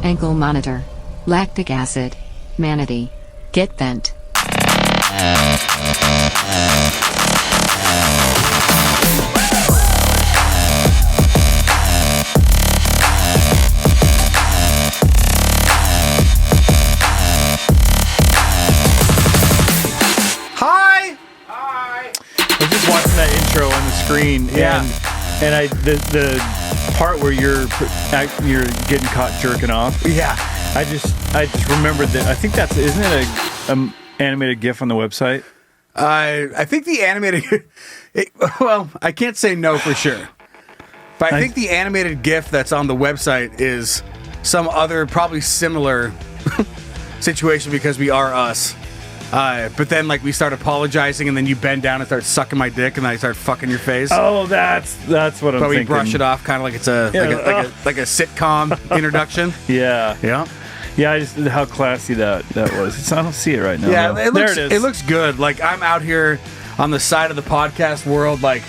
Ankle monitor. Lactic acid. Manatee. Get bent. Watching that intro on the screen, and the part where you're getting caught jerking off. Yeah, I just remembered that. I think isn't it a animated GIF on the website? I think the animated. Well, I can't say no for sure, but I think the animated GIF that's on the website is some other probably similar situation because we are us. But then, like, we start apologizing, and then you bend down and start sucking my dick, and then I start fucking your face. Oh, that's what I'm thinking. But we brush it off, kind of like it's like a sitcom introduction. Yeah. I just how classy that was. I don't see it right now. Yeah, there it is. It looks good. Like, I'm out here on the side of the podcast world, like.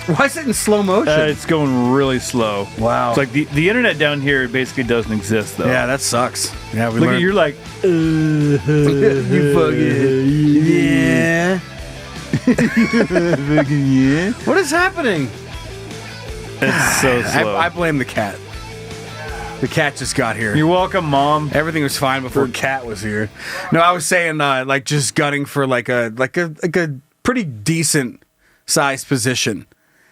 Why is it in slow motion? It's going really slow. Wow. It's like the internet down here basically doesn't exist, though. Yeah, that sucks. Yeah, Look at you're like, you fucking yeah. Yeah. What is happening? It's so slow. I blame the cat. The cat just got here. You're welcome, Mom. Everything was fine before Cat was here. No, I was saying like just gutting for like a pretty decent sized position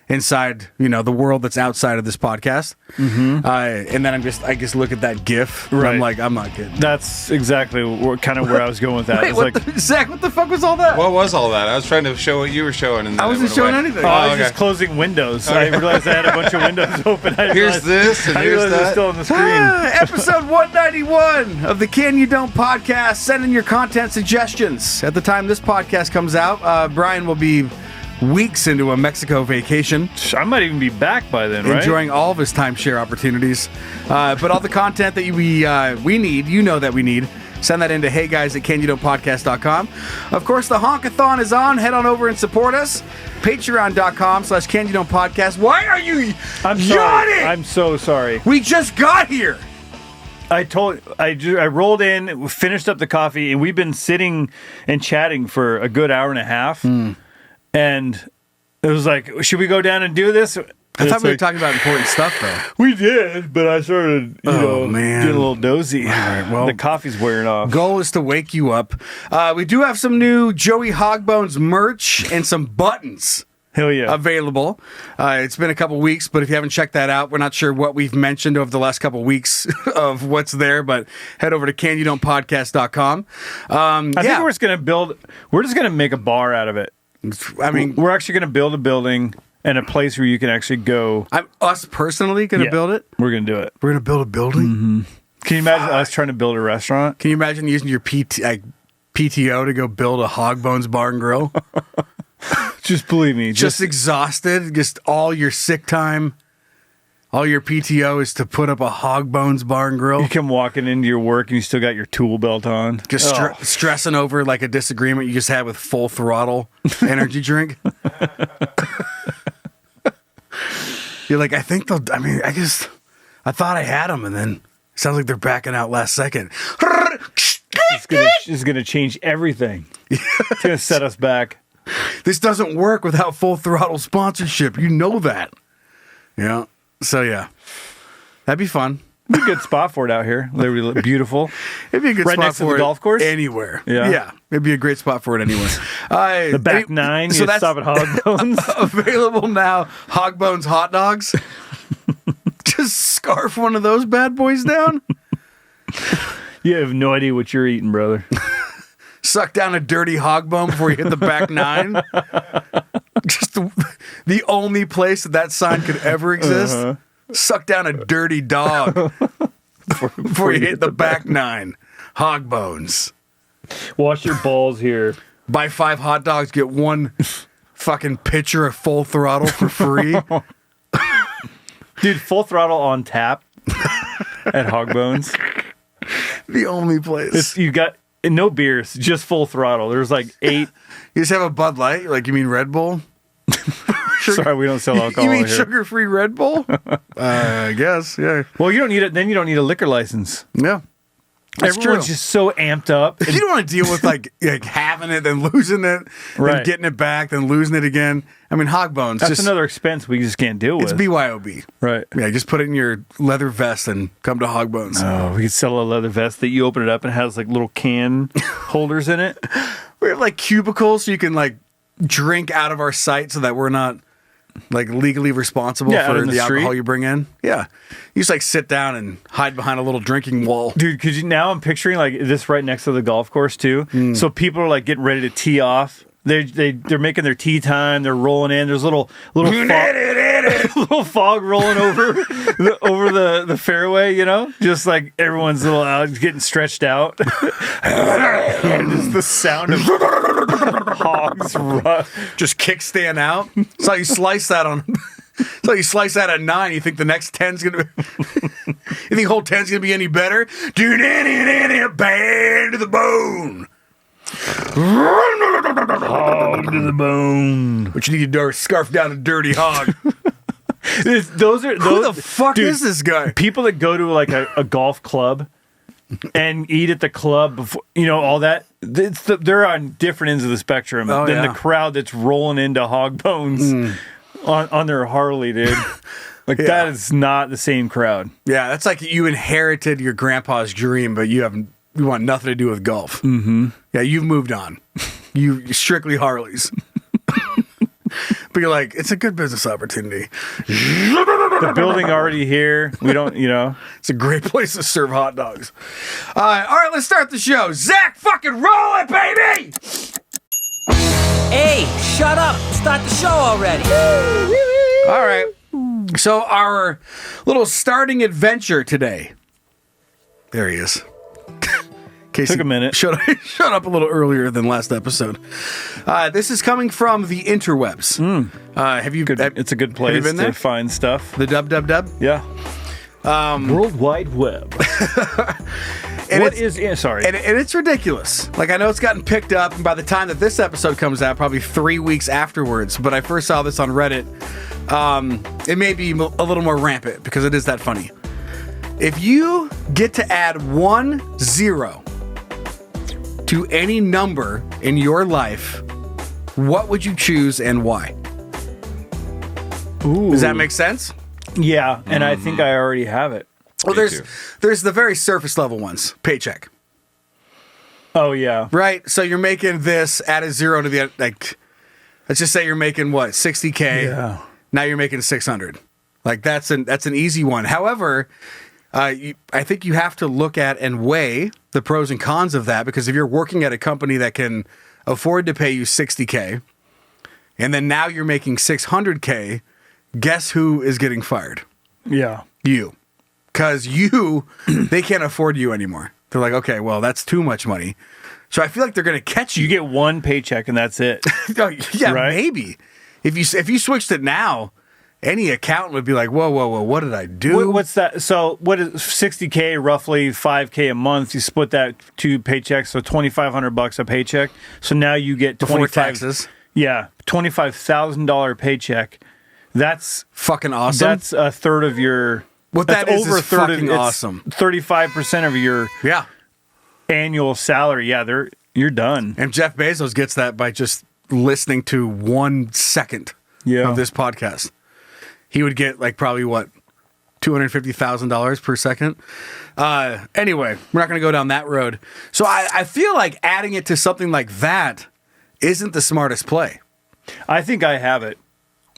inside, the world that's outside of this podcast. Mm-hmm. And then I just look at that GIF. Right. I'm like, I'm not kidding. That's exactly kind of where I was going with that. Wait, Zach, what the fuck was all that? What was all that? I was trying to show what you were showing. And I wasn't showing anything. I was just closing windows. Okay. I realized I had a bunch of windows open. Here's this, and here's that. It's still on the screen. Episode 191 of the Can You Don't podcast. Send in your content suggestions. At the time this podcast comes out, Brian will be weeks into a Mexico vacation. I might even be back by then, right? Enjoying all of his timeshare opportunities. But all the content that we need, that we need, send that into heyguys at canyoudontpodcast.com. Of course, the Honkathon is on. Head on over and support us. Patreon.com/canyoudontpodcast. Why are you yawning? I'm so sorry. We just got here. I rolled in, finished up the coffee, and we've been sitting and chatting for a good hour and a half. And it was like, should we go down and do this? I thought we were talking about important stuff, though. We did, but I started, getting a little dozy. All right, well, the coffee's wearing off. Goal is to wake you up. We do have some new Joey Hogbones merch and some buttons. Hell yeah. Available. It's been a couple weeks, but if you haven't checked that out, we're not sure what we've mentioned over the last couple weeks of what's there, but head over to canyoudontpodcast.com. I think we're just going to make a bar out of it. I mean, we're actually going to build a building and a place where you can actually go. Us personally going to build it? We're going to do it. We're going to build a building? Mm-hmm. Can you imagine us trying to build a restaurant? Can you imagine using your PTO to go build a Hogbones bar and grill? Just believe me. Just exhausted. Just all your sick time. All your PTO is to put up a Hogbones bar and grill. You come walking into your work and you still got your tool belt on. Just stressing over like a disagreement you just had with Full Throttle energy drink. You're like, I thought I had them, and then it sounds like they're backing out last second. It's going to change everything. It's going to set us back. This doesn't work without Full Throttle sponsorship. You know that. Yeah. So, yeah. That'd be fun. It'd be a good spot for it out here. They'd be beautiful. It'd be a good right spot next for to the it golf course? Anywhere. Yeah. It'd be a great spot for it anywhere. The back nine, so you stop at Hogbones. Available now. Hogbones hot dogs. Just scarf one of those bad boys down. You have no idea what you're eating, brother. Suck down a dirty hogbone before you hit the back nine. Just the only place that sign could ever exist. Uh-huh. Suck down a dirty dog before you hit the back nine. Hogbones. Wash your balls here. Buy 5 hot dogs, get 1 fucking pitcher of Full Throttle for free. Dude, Full Throttle on tap at Hogbones. The only place. You got no beers, just Full Throttle. There's like 8. You just have a Bud Light? Like, you mean Red Bull? Sorry, we don't sell alcohol You mean here. sugar-free Red Bull? I guess, yeah. Well, you don't need it. Then you don't need a liquor license. Yeah. That's Everyone's true. just so amped up. You don't want to deal with like having it, then losing it, then Right. getting it back, then losing it again. I mean, hog bones. That's just another expense we just can't deal with. It's BYOB. Right. Yeah, just put it in your leather vest and come to hog bones. Oh, we could sell a leather vest that you open it up and it has like little can holders in it. We have like cubicles so you can like drink out of our site so that we're not like legally responsible Yeah, out for in the the alcohol street. you bring in. Yeah. You just like sit down and hide behind a little drinking wall. Dude, could you now I'm picturing like this right next to the golf course too. So people are like getting ready to tee off. They're making their tee time. They're rolling in. There's little little fog rolling over the fairway. You know, just like everyone's little out getting stretched out. And just the sound of hogs Just kickstand out. So you slice that on. So you slice that at 9. You think the next 10's gonna be? You think whole 10's gonna be any better? Band to the bone. hog to the bone. What you need to do is scarf down a dirty hog. Who Who the fuck dude, is this guy? People that go to like a golf club and eat at the club before, you know, all that. They're on different ends of the spectrum than yeah. the crowd that's rolling into hog bones on their Harley, dude. Like that is not the same crowd. Yeah, that's like you inherited your grandpa's dream, but you want nothing to do with golf. Mm-hmm. Yeah, you've moved on. You strictly Harleys. But you're like, it's a good business opportunity. The building already here. We don't, you know. It's a great place to serve hot dogs. All right, let's start the show. Zach, fucking roll it, baby! Hey, shut up. Start the show already. All right. So our little starting adventure today. There he is. Casey Took a minute. Shut up a little earlier than last episode. This is coming from the interwebs. Have you? It's a good place have you been there? to find stuff. The dub. Yeah. World Wide Web. And What it's- is? Sorry. And it's ridiculous. Like, I know it's gotten picked up, and by the time that this episode comes out, probably 3 weeks afterwards, but I first saw this on Reddit. It may be a little more rampant because it is that funny. If you get to add 1 0 to any number in your life, what would you choose and why? Ooh. Does that make sense? Yeah, and I think I already have it. Well, Me there's the very surface level ones. Paycheck. Oh yeah. Right? So you're making this, add a 0 to the, like, let's just say you're making what, 60K? Yeah. Now you're making 600. Like, that's an easy one. However, I think you have to look at and weigh the pros and cons of that, because if you're working at a company that can afford to pay you 60K, and then now you're making 600K, guess who is getting fired? Yeah. You. Because they can't afford you anymore. They're like, okay, well, that's too much money. So I feel like they're going to catch you. You get one paycheck and that's it. Oh, yeah, Right? maybe. If you switched it now, any accountant would be like, whoa, what did I do? What's that? So what is 60K, roughly $5K a month? You split that 2 paychecks, so $2,500 a paycheck. So now you get Before 25 taxes? Yeah, $25,000 paycheck. That's Fucking awesome. That's a third of your. What that's that is over is fucking it's awesome. 35% of your Yeah. annual salary. Yeah, you're done. And Jeff Bezos gets that by just listening to 1 second of this podcast. He would get like probably what, $250,000 per second. Anyway, we're not going to go down that road. So I feel like adding it to something like that isn't the smartest play. I think I have it.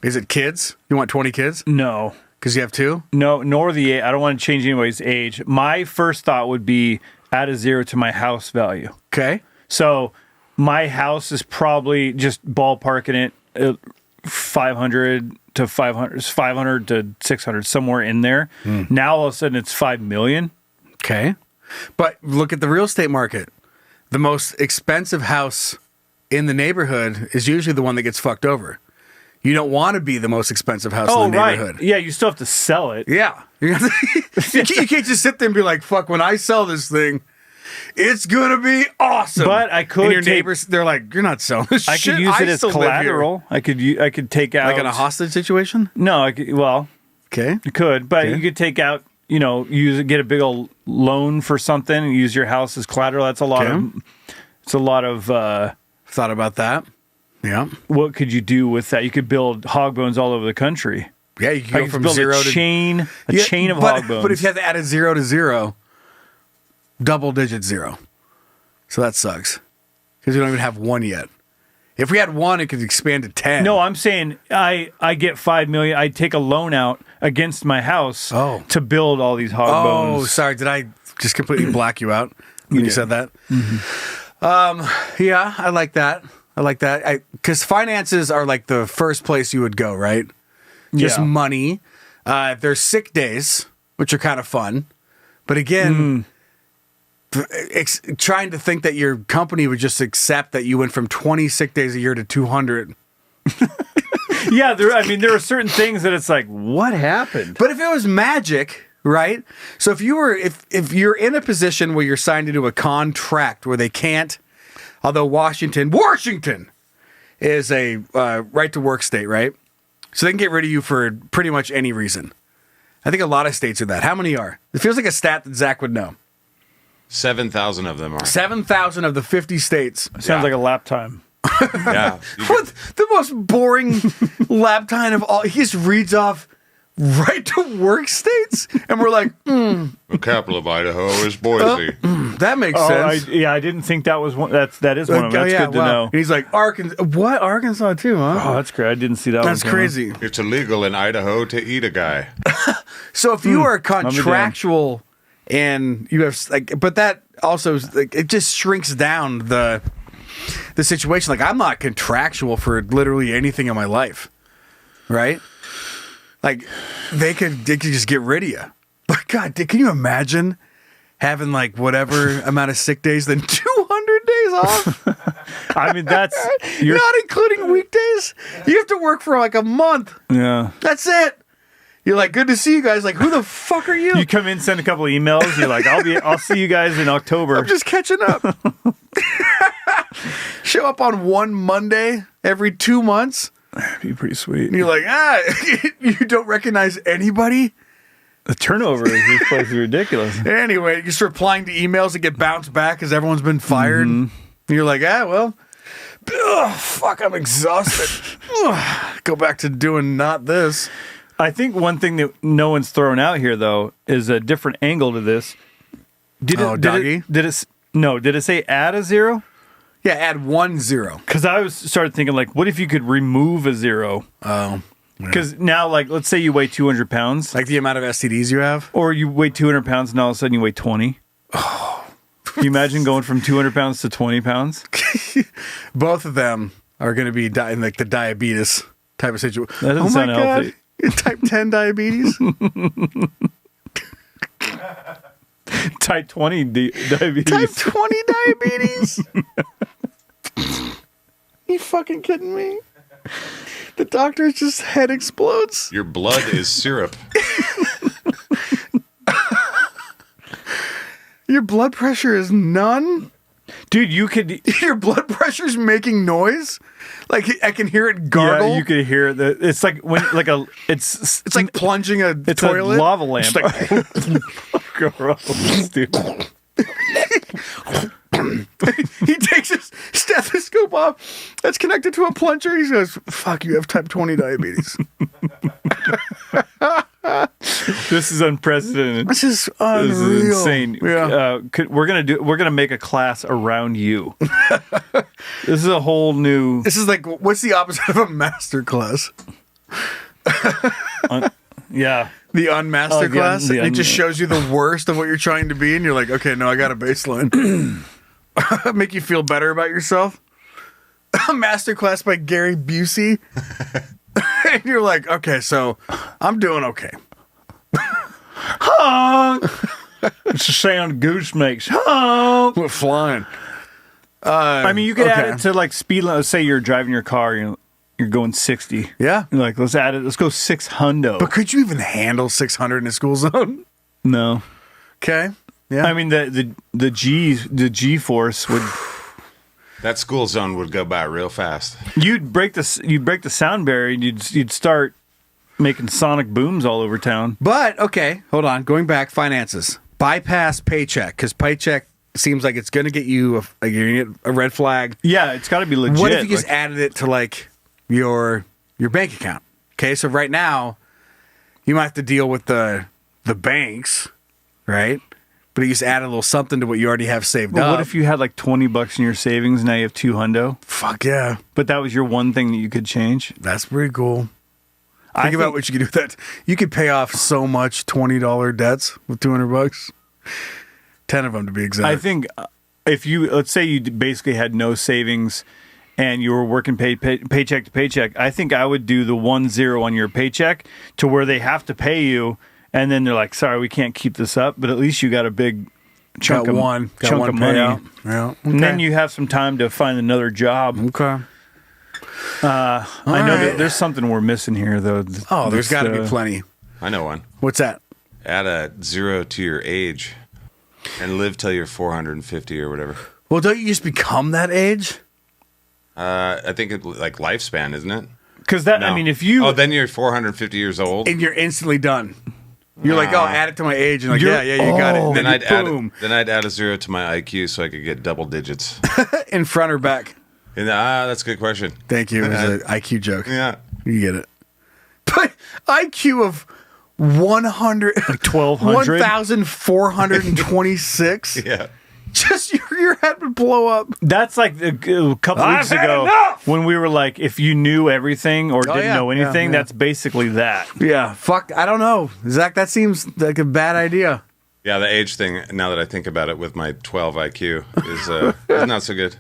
Is it kids? You want 20 kids? No. Because you have 2? No, nor I don't want to change anybody's age. My first thought would be add a 0 to my house value. Okay. So my house is probably just ballparking it 500 to 600, somewhere in there. Now all of a sudden it's 5 million. Okay. But look at the real estate market. The most expensive house in the neighborhood is usually the one that gets fucked over. You don't want to be the most expensive house in the neighborhood. Yeah, you still have to sell it. Yeah. You can't just sit there and be like, fuck, when I sell this thing. it's gonna be awesome. But I could and your take- neighbors, they're like, you're not selling this I shit. could use it as still live here." collateral. I could take out like in a hostage situation. No, I could, well, Okay. you could, but Okay. you could take out, get a big old loan for something and use your house as collateral. That's a lot Okay. of. It's a lot of. Thought about that. Yeah. What could you do with that? You could build hog bones all over the country. Yeah, you can I go could from build zero a to chain of but, hog bones. But if you have to add a 0 to 0, double digit 0. So that sucks because we don't even have 1 yet. If we had 1, it could expand to 10. No, I'm saying I get $5 million. I take a loan out against my house to build all these hog Oh, bones. sorry. Did I just completely black you out when you said that? Mm-hmm. Yeah, I like that. Because finances are like the first place you would go, right? Just Yeah. money. There's sick days, which are kind of fun. But again, trying to think that your company would just accept that you went from 20 sick days a year to 200. Yeah, there are certain things that it's like, what happened? But if it was magic, right? So if you're in a position where you're signed into a contract where they can't, although Washington is a right to work state, right? So they can get rid of you for pretty much any reason. I think a lot of states are that. How many are? It feels like a stat that Zach would know. 7,000 of them are. 7,000 of the 50 states. Sounds like a lap time. Yeah. What the most boring lap time of all? He just reads off right to work states, and we're like, The capital of Idaho is Boise. that makes sense. I didn't think that was one. That is one of them. That's good to know. And he's like, Arkansas. What? Arkansas too, huh? Oh, that's great. I didn't see that. That's one coming. crazy. It's illegal in Idaho to eat a guy. So if you are damn. contractual and you have but that also it just shrinks down the situation. Like I'm not contractual for literally anything in my life, right? Like they could just get rid of you. But God, can you imagine having like whatever amount of sick days, then 200 days off? I mean, that's Not including weekdays. You have to work for like a month. yeah. That's it. You're like, good to see you guys. Like, who the fuck are you? You come in, send a couple of emails. You're like, I'll see you guys in October. I'm just catching up. Show up on one Monday every 2 months. That'd be pretty sweet. And you're like, you don't recognize anybody? The turnover of this place is ridiculous. Anyway, you're just replying to emails that get bounced back because everyone's been fired. And you're like, fuck, I'm exhausted. Go back to doing not this. I think one thing that no one's thrown out here though is a different angle to this. Did it say add a 0? Yeah, add 1 0. Because I started thinking like, what if you could remove a 0? Oh. Because now, like, let's say you weigh 200 pounds, Like the amount of STDs you have? or you weigh 200 pounds, and all of a sudden you weigh 20. Oh. Can you imagine going from 200 pounds to 20 pounds? Both of them are going to be in like the diabetes type of situation. That doesn't sound healthy. Type 10 diabetes? Type 20 diabetes. Type 20 diabetes? You fucking kidding me? The doctor's just head explodes. Your blood is syrup. Your blood pressure is none? Dude, you could. Your blood pressure's making noise? Like I can hear it gargle? Yeah, you could hear it. It's like when, like a. It's like plunging a it's toilet. a lava lamp. Just like, Gross, dude. he takes his stethoscope off that's connected to a plunger. He goes, fuck, you have type 20 diabetes. This is unprecedented. This is unreal. This is insane. Yeah. We're gonna make a class around you. This is a whole new. This is like, what's the opposite of a master class? Yeah. The unmaster class. the It just shows you the worst of what you're trying to be, and you're like, okay, no, I got a baseline. Make you feel better about yourself. A master class by Gary Busey. And you're like, okay, so I'm doing okay. Honk. It's the sound Goose makes. Honk. We're flying. I mean, you could add okay. it to like speed. Let's say you're driving your car. You're going 60. Yeah. You're like, let's add it. Let's go 600. But could you even handle 600 in a school zone? No. Okay. Yeah. I mean, the G force would. That school zone would go by real fast. You'd break the sound barrier, and you'd start making sonic booms all over town. But okay, hold on. Going back, finances. Bypass paycheck, because paycheck seems like it's going to get you a red flag. Yeah, it's got to be legit. What if you just added it to like your bank account? Okay, so right now you might have to deal with the banks, right? But you just add a little something to what you already have saved up. What if you had like $20 in your savings? Now you have $200. Fuck yeah, But that was your one thing that you could change. that's pretty cool. Think about what you could do with that. You could pay off so much $20 debts with $200. 10 of them to be exact. I think if let's say you basically had no savings and you were working paycheck to paycheck, I think I would do the 1-0 on your paycheck to where they have to pay you, and then they're like, "Sorry, we can't keep this up," but at least you got a big chunk of money. payout. Yeah, okay. And then you have some time to find another job. Okay. I know that there's something we're missing here, though. Oh, there's got to be plenty. I know one. What's that? Add a 0 to your age and live till you're 450 or whatever. Well, don't you just become that age? I think it's like lifespan, isn't it? Because that, No. I mean, if you. Oh, then you're 450 years old. And you're instantly done. You're like, oh, add it to my age. And like, You're- yeah, you got it. And Then then I'd add a 0 to my IQ so I could get double digits. in front or back. And that's a good question. Thank you. It was an IQ joke. Yeah. You get it. But IQ of 100, Like 1,200? 1,426. Yeah. Just your head would blow up. That's like a couple I've weeks had ago enough! when we were like, if you knew everything or didn't yeah, know anything, yeah. that's basically that. Yeah. Fuck. I don't know. Zach, that seems like a bad idea. Yeah, the age thing, now that I think about it with my 12 IQ, is not so good.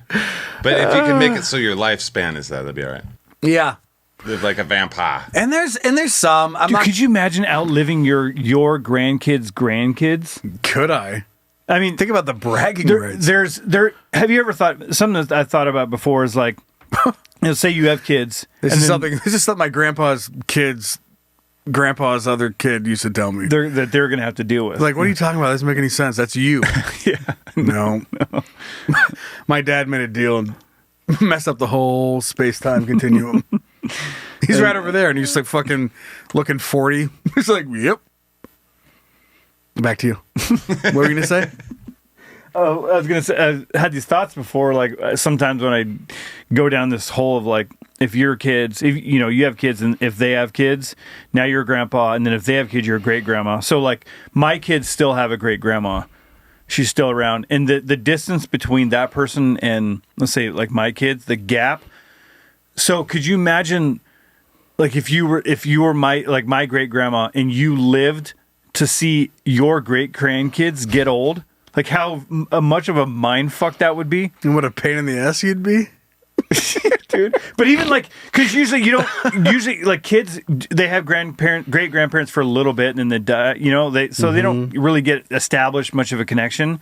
But if you can make it so your lifespan is that'd be all right. Yeah. Live like a vampire. And there's some. I'm Dude, not, could you imagine outliving your grandkids? could I? I mean, Think about the bragging rights. Have you ever thought, something that I thought about before is like, say you have kids. This and is then something my grandpa's other kid used to tell me. they're going to have to deal with. Like, what are you talking about? That doesn't make any sense. That's you. yeah. No. My dad made a deal and messed up the whole space-time continuum. He's right over there, and he's like fucking looking 40. He's like, yep. Back to you. What were you going to say? Oh, I was going to say, I had these thoughts before, like sometimes when I go down this hole of like, if your kids, if you have kids and if they have kids, now you're a grandpa. And then if they have kids, you're a great grandma. So like my kids still have a great grandma. She's still around. And the distance between that person and let's say like my kids, the gap. So could you imagine like if you were my great grandma and you lived to see your great grandkids get old? Like how much of a mind fuck that would be. And what a pain in the ass you'd be. Dude. But even like, because usually like kids, they have great grandparents for a little bit and then they die, they don't really get established much of a connection.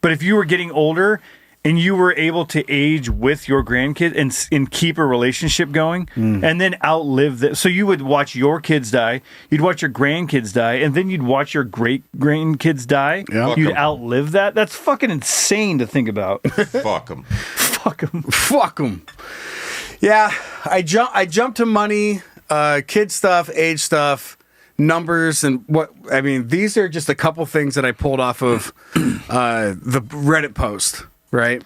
But if you were getting older and you were able to age with your grandkid and keep a relationship going and then outlive that. So you would watch your kids die, you'd watch your grandkids die, and then you'd watch your great grandkids die. Yeah. You'd outlive that. That's fucking insane to think about. Fuck them. Fuck them. Fuck them. Yeah, I jumped to money, kid stuff, age stuff, numbers, and what I mean. These are just a couple things that I pulled off of the Reddit post. Right.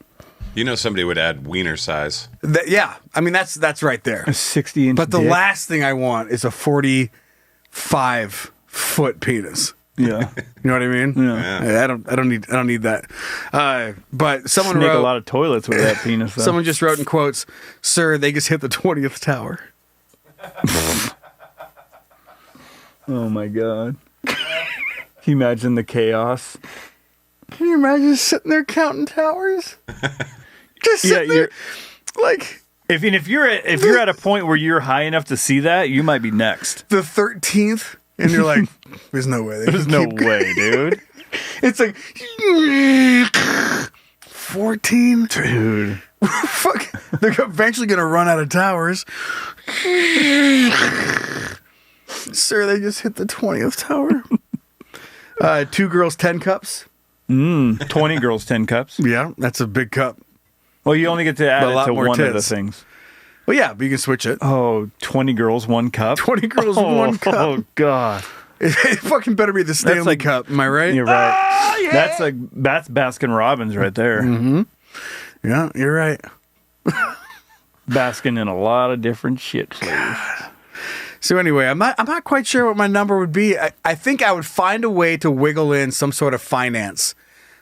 Somebody would add wiener size. Yeah, I mean that's right there. A 60-inch But the dick. last thing I want is a 45-foot penis. Yeah. You know what I mean? Yeah. I don't need that. But someone Snake wrote a lot of toilets with that penis. Though. Someone just wrote in quotes, "Sir, they just hit the 20th tower." Oh my god! Can you imagine the chaos? Can you imagine sitting there counting towers? Just sitting there, like if you're at a point where you're high enough to see that, you might be next. the 13th, and you're like, "There's no way. There's no way, dude. It's like 14, Dude, fuck. They're eventually gonna run out of towers. Sir, they just hit the 20th tower. 2 girls, 10 cups. 20 girls, 10 cups. Yeah, that's a big cup. Well, you only get to add But a lot it to more one of the tits. things. Well, yeah, but you can switch it. Oh, 20 girls, 1 cup? 20 girls, 1 cup. Oh, God. It fucking better be the Stanley like- Cup. Am I right? You're right. That's Baskin Robbins right there. Yeah, you're right. Basking in a lot of different shit flavors. So anyway, I'm not quite sure what my number would be. I think I would find a way to wiggle in some sort of finance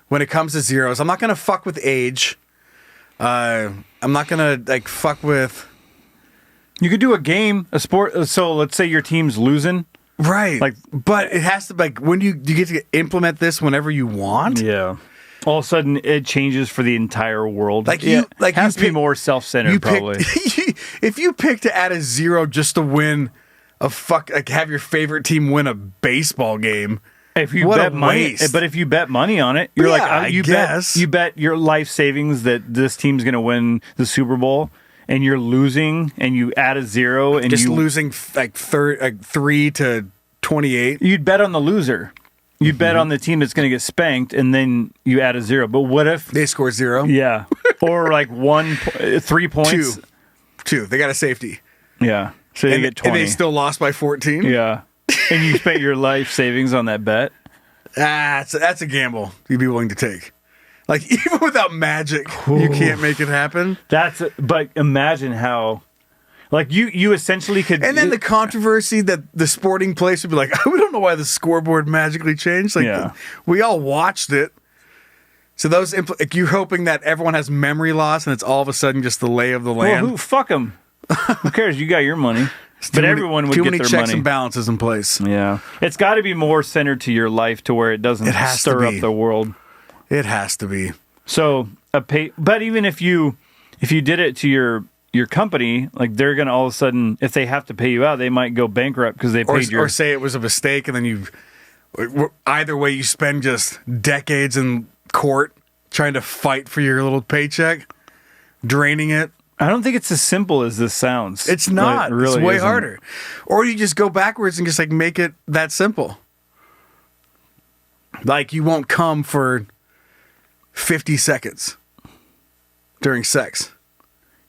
when it comes to zeros. I'm not gonna fuck with age. I'm not gonna like fuck with. You could do a game, a sport. So let's say your team's losing. Right. Like- but it has to like when you get to implement this whenever you want. Yeah. All of a sudden, it changes for the entire world. Like Yeah, you, like has you to be more self-centered, probably. If you pick to add a zero just to win like have your favorite team win a baseball game. If you What a bet money, waste. but if you bet money on it, you're Yeah, like, I guess. you bet your life savings that this team's going to win the Super Bowl, and you're losing, and you add a zero, and Just you losing like 3 to 28. You'd bet on the loser. You'd bet on the team that's going to get spanked, and then you add a zero. But what if? They score 0. Yeah, or like 3 points. 2. They got a safety. Yeah, so you get 20. And they still lost by 14. Yeah, and you spent your life savings on that bet. That's a gamble you'd be willing to take. Like even without magic, you can't make it happen. But imagine how, like you essentially could. And then the controversy that the sporting place would be like, we don't know why the scoreboard magically changed. Like Yeah. we all watched it. So those like, you're hoping that everyone has memory loss and it's all of a sudden just the lay of the well, land. who fuck them? Who cares? You got your money, but everyone would too get many their checks money. and balances in place. Yeah, it's got to be more centered to your life to where it doesn't It has to stir up be. the world. It has to be. So but even if you did it to your company, like they're gonna all of a sudden, if they have to pay you out, they might go bankrupt because they paid Or say it was a mistake and then either way you spend just decades in court trying to fight for your little paycheck, draining it. I don't think it's as simple as this sounds. It's not. It really it's way isn't. harder. Or you just go backwards and just like make it that simple. Like you won't come for 50 seconds during sex,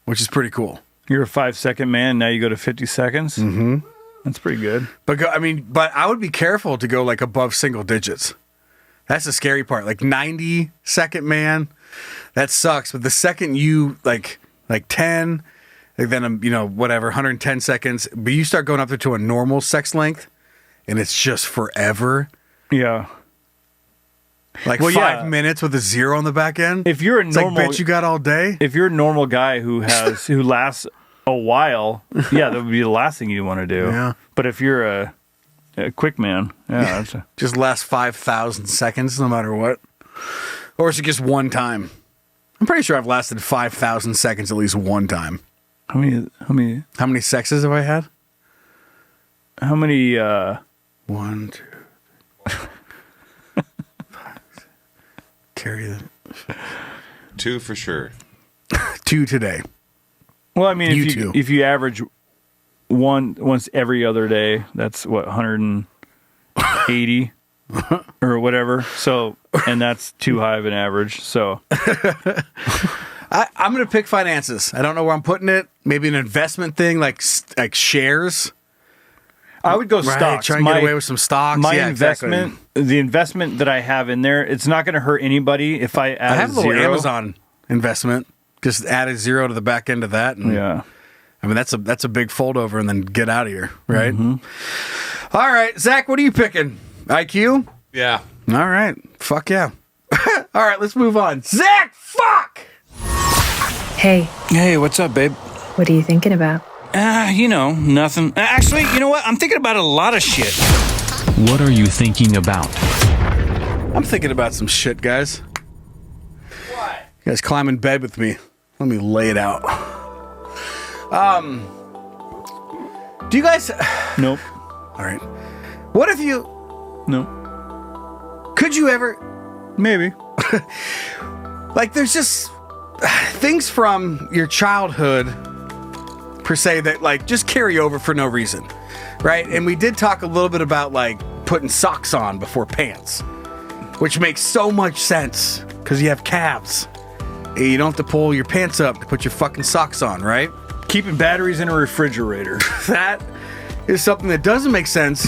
which is pretty cool. You're a 5-second man. Now you go to 50 seconds. Mm-hmm. That's pretty good. But but I would be careful to go like above single digits. That's the scary part. Like 90-second man, that sucks. But the second you like 10, like then whatever 110 seconds, but you start going up to a normal sex length, and it's just forever. Yeah. Like Well, 5 yeah. minutes with a 0 on the back end. If you're a It's like, normal, bitch, you got all day. if you're a normal guy who lasts a while, yeah, that would be the last thing you want to do. Yeah. But if you're a quick man, yeah, that's Just last 5,000 seconds, no matter what. Or is it just one time? I'm pretty sure I've lasted 5,000 seconds at least one time. how many How many sexes have I had? how many 1, 2, 3, 5, 6. Carry the 2 for sure. 2 today. well, I mean, You if too. if you average once every other day, that's what 180 or whatever. So, and that's too high of an average. So, I'm going to pick finances. I don't know where I'm putting it. Maybe an investment thing like shares. I would go Right, stocks. try and get away with some stocks. My Yeah, exactly. investment, the investment that I have in there, it's not going to hurt anybody if I add I have a little zero. Amazon investment. Just add a 0 to the back end of that. And Yeah. I mean, that's a big fold over and then get out of here, right? Mm-hmm. All right, Zach, what are you picking? IQ? Yeah. All right. Fuck yeah. All right, let's move on. Zach, fuck! Hey, Hey, what's up, babe? what are you thinking about? Nothing. Actually, you know what? I'm thinking about a lot of shit. What are you thinking about? I'm thinking about some shit, guys. What? You guys climb in bed with me. Let me lay it out. Do you guys... Nope. All right. What if you... Nope. Could you ever... Maybe. Like, there's just things from your childhood, per se, that, like, just carry over for no reason, right? And we did talk a little bit about, like, putting socks on before pants. which makes so much sense because you have calves. And you don't have to pull your pants up to put your fucking socks on, right? Keeping batteries in a refrigerator. That is something that doesn't make sense,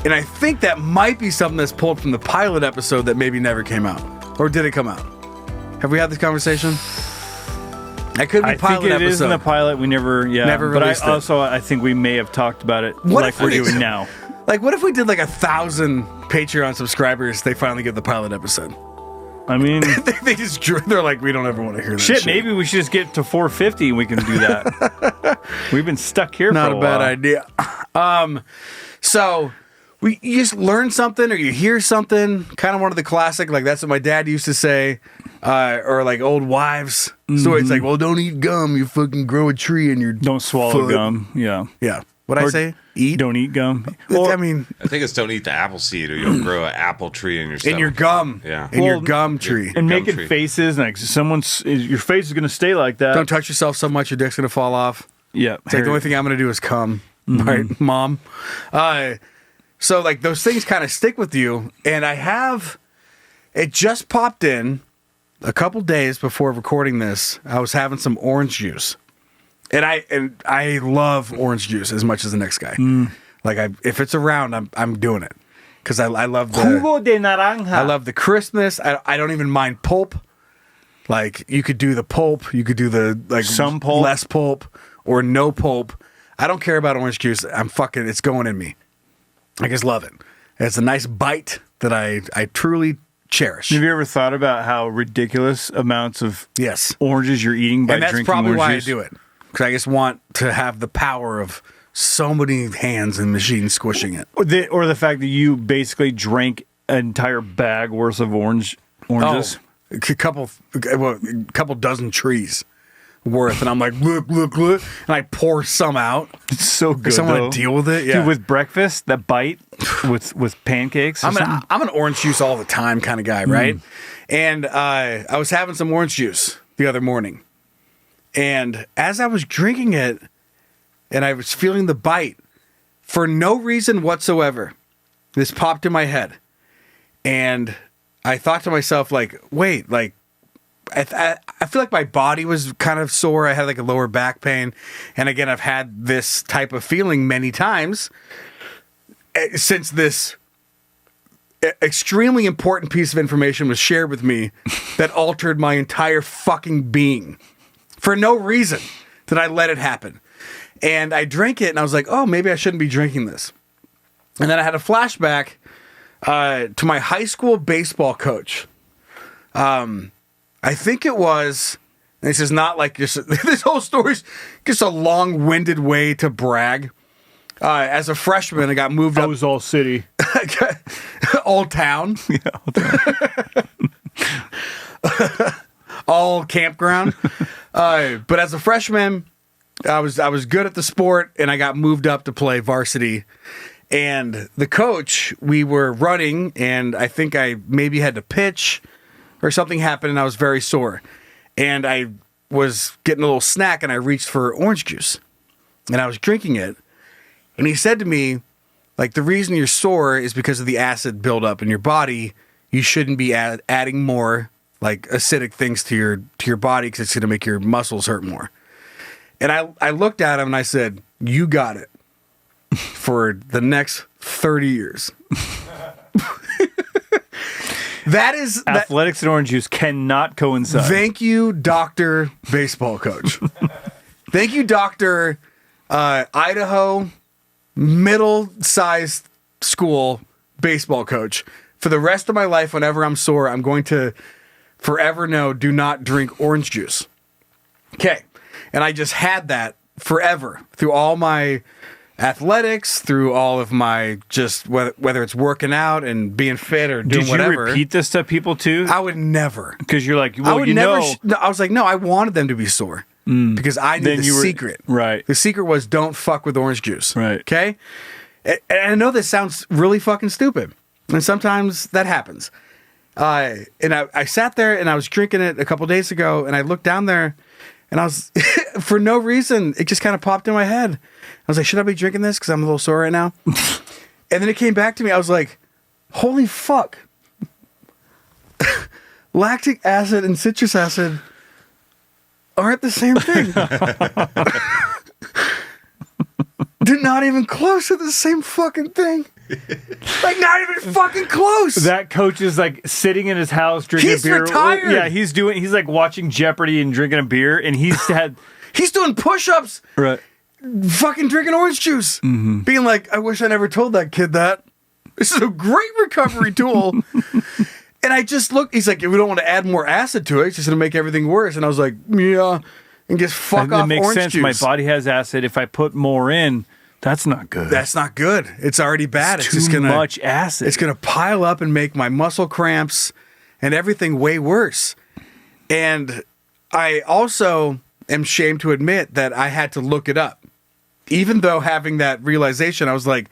and I think that might be something that's pulled from the pilot episode that maybe never came out. Or did it come out? Have we had this conversation? That could be I pilot think it episode. is in the pilot. We never released it. I think we may have talked about it What like if we're we- doing now. Like, what if we did like 1,000 Patreon subscribers? They finally get the pilot episode. I mean, They're like, we don't ever want to hear that shit. maybe we should just get to 450 and we can do that. We've been stuck here Not for a a bad while. idea. So you just learn something or you hear something, kind of one of the classic, like that's what my dad used to say, or like old wives. So it's like, well, don't eat gum. You fucking grow a tree in your Don't swallow foot. gum. Yeah. Yeah. What'd I Or say? Eat? Don't eat gum. I mean, I think it's don't eat the apple seed or you'll grow an apple tree in your stomach. in your gum. Yeah. In your Well, gum tree. And Gum making tree. faces, like your face is going to stay like that. Don't touch yourself so much your dick's going to fall off. Yeah. It's like the only thing I'm going to do is come. Right, Mom? So, like, those things kind of stick with you. And it just popped in a couple days before recording this. I was having some orange juice. And I love orange juice as much as the next guy. Like, if it's around, I'm doing it. Because I love the Jugo de naranja. I love the crispness. I don't even mind pulp. Like, you could do the pulp. You could do the, like, Some pulp. less pulp or no pulp. I don't care about orange juice. It's going in me. I just love it. It's a nice bite that I truly cherish. Have you ever thought about how ridiculous amounts of Yes. oranges you're eating by And that's drinking probably orange why juice? I do it. Because I just want to have the power of so many hands and machines squishing it. Or the fact that you basically drank an entire bag worth of oranges. A couple dozen trees worth. And I'm like, look. And I pour some out. It's so good. Because I want though. to deal with it. Yeah. Dude, with breakfast, that bite with pancakes. Or something. I'm an orange juice all the time kind of guy, right? And I was having some orange juice the other morning. And as I was drinking it, and I was feeling the bite, for no reason whatsoever, this popped in my head. And I thought to myself, like, wait, like, I feel like my body was kind of sore. I had like a lower back pain. And again, I've had this type of feeling many times since this extremely important piece of information was shared with me that altered my entire fucking being. For no reason did I let it happen. And I drank it and I was like, oh, maybe I shouldn't be drinking this. And then I had a flashback to my high school baseball coach. I think it was, and this is not like just, this whole story's just a long-winded way to brag. As a freshman, I got moved I up. was all city. All town. All campground. But as a freshman, I was good at the sport, and I got moved up to play varsity. And the coach, we were running, and I think I maybe had to pitch or something happened, and I was very sore. And I was getting a little snack, and I reached for orange juice. And I was drinking it. And he said to me, like, the reason you're sore is because of the acid buildup in your body. You shouldn't be adding more, like, acidic things to your body because it's going to make your muscles hurt more. And I looked at him and I said, you got it for the next 30 years. Athletics and orange juice cannot coincide. Thank you, Dr. Baseball Coach. Thank you, Dr. Idaho middle-sized school baseball coach. For the rest of my life, whenever I'm sore, I'm going to forever know, do not drink orange juice. Okay. And I just had that forever through all my athletics, through all of my just whether it's working out and being fit or doing Did you whatever. repeat this to people too? I would never. Because you're like, I well, would you never. know. No, I was like, no, I wanted them to be sore because I knew Then the you were- secret. right. The secret was don't fuck with orange juice. Right. Okay. And I know this sounds really fucking stupid, and sometimes that happens. And I sat there and I was drinking it a couple days ago, and I looked down there, and I was for no reason it just kind of popped in my head. I was like, should I be drinking this because I'm a little sore right now? And then it came back to me. I was like, holy fuck. lactic acid and citrus acid aren't the same thing. They're not even close to the same fucking thing. Like, not even fucking close. That coach is like sitting in his house drinking He's a beer. retired. Yeah, he's like watching Jeopardy and drinking a beer, and he's doing push-ups, right. fucking drinking orange juice, being like, I wish I never told that kid that. This is a great recovery tool. And I just looked, he's like, we don't want to add more acid to it. It's just going to make everything worse. And I was like, yeah. And just fuck off It makes orange sense. juice. My body has acid. If I put more in, that's not good. That's not good. It's already bad. It's just too gonna, much acid. It's going to pile up and make my muscle cramps and everything way worse. And I also am ashamed to admit that I had to look it up. Even though having that realization, I was like,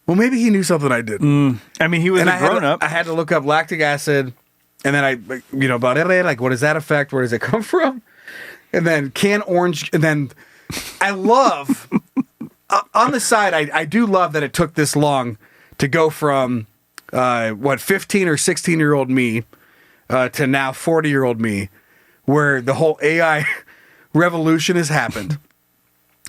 well, maybe he knew something I didn't. I mean, he was a grown-up. I had to look up lactic acid, and then like, what does that affect? Where does it come from? And then canned orange, and then I love, on the side, I do love that it took this long to go from, 15 or 16-year-old me to now 40-year-old me, where the whole AI revolution has happened.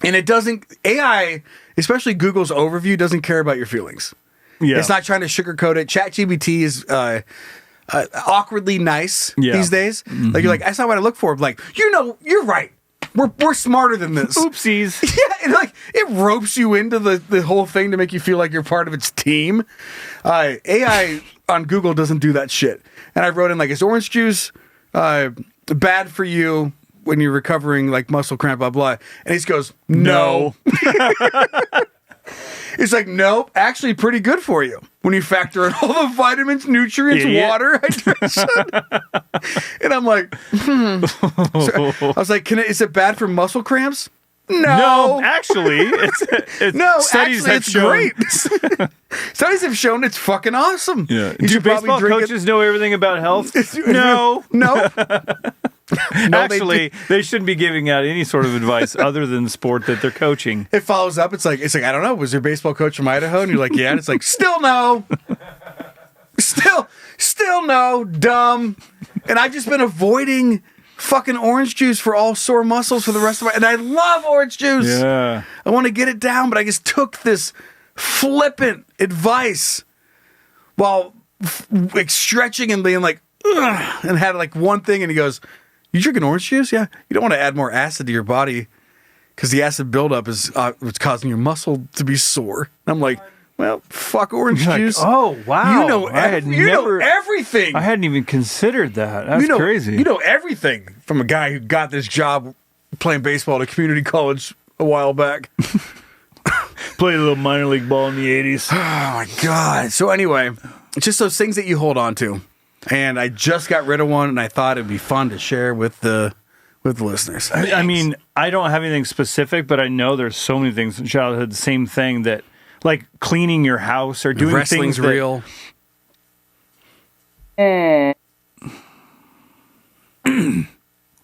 And it doesn't, AI, especially Google's overview, doesn't care about your feelings. Yeah. It's not trying to sugarcoat it. ChatGPT is awkwardly nice these days. Like, you're like, that's not what I look for. Like, you're right. We're smarter than this. Oopsies. Yeah, and like, it ropes you into the whole thing to make you feel like you're part of its team. AI on Google doesn't do that shit. And I wrote in, like, is orange juice bad for you when you're recovering, like, muscle cramp, blah, blah. And he just goes, no. It's like, nope, actually pretty good for you when you factor in all the vitamins, nutrients, water, hydration. And I'm like, So I was like, is it bad for muscle cramps? No, actually, it's great. Studies have shown it's fucking awesome. Yeah. You Do should probably baseball drink coaches know everything about health? No. Actually, they shouldn't be giving out any sort of advice other than the sport that they're coaching. It follows up. It's like, I don't know. Was your baseball coach from Idaho? And you're like, yeah. And it's like, still no. Still no. Dumb. And I've just been avoiding fucking orange juice for all sore muscles for the rest of my... And I love orange juice. Yeah. I want to get it down, but I just took this flippant advice while stretching and being like, ugh, and had like one thing, and he goes, you drinking orange juice? Yeah. You don't want to add more acid to your body because the acid buildup is what's causing your muscle to be sore. And I'm like, well, fuck orange juice. Oh, wow. You know everything. I hadn't even considered that. That's crazy. You know everything from a guy who got this job playing baseball at a community college a while back. Played a little minor league ball in the 80s. Oh, my God. So anyway, it's just those things that you hold on to. And I just got rid of one, and I thought it'd be fun to share with the listeners. I mean, I don't have anything specific, but I know there's so many things in childhood. The same thing that, like cleaning your house or doing Wrestling's things that, real.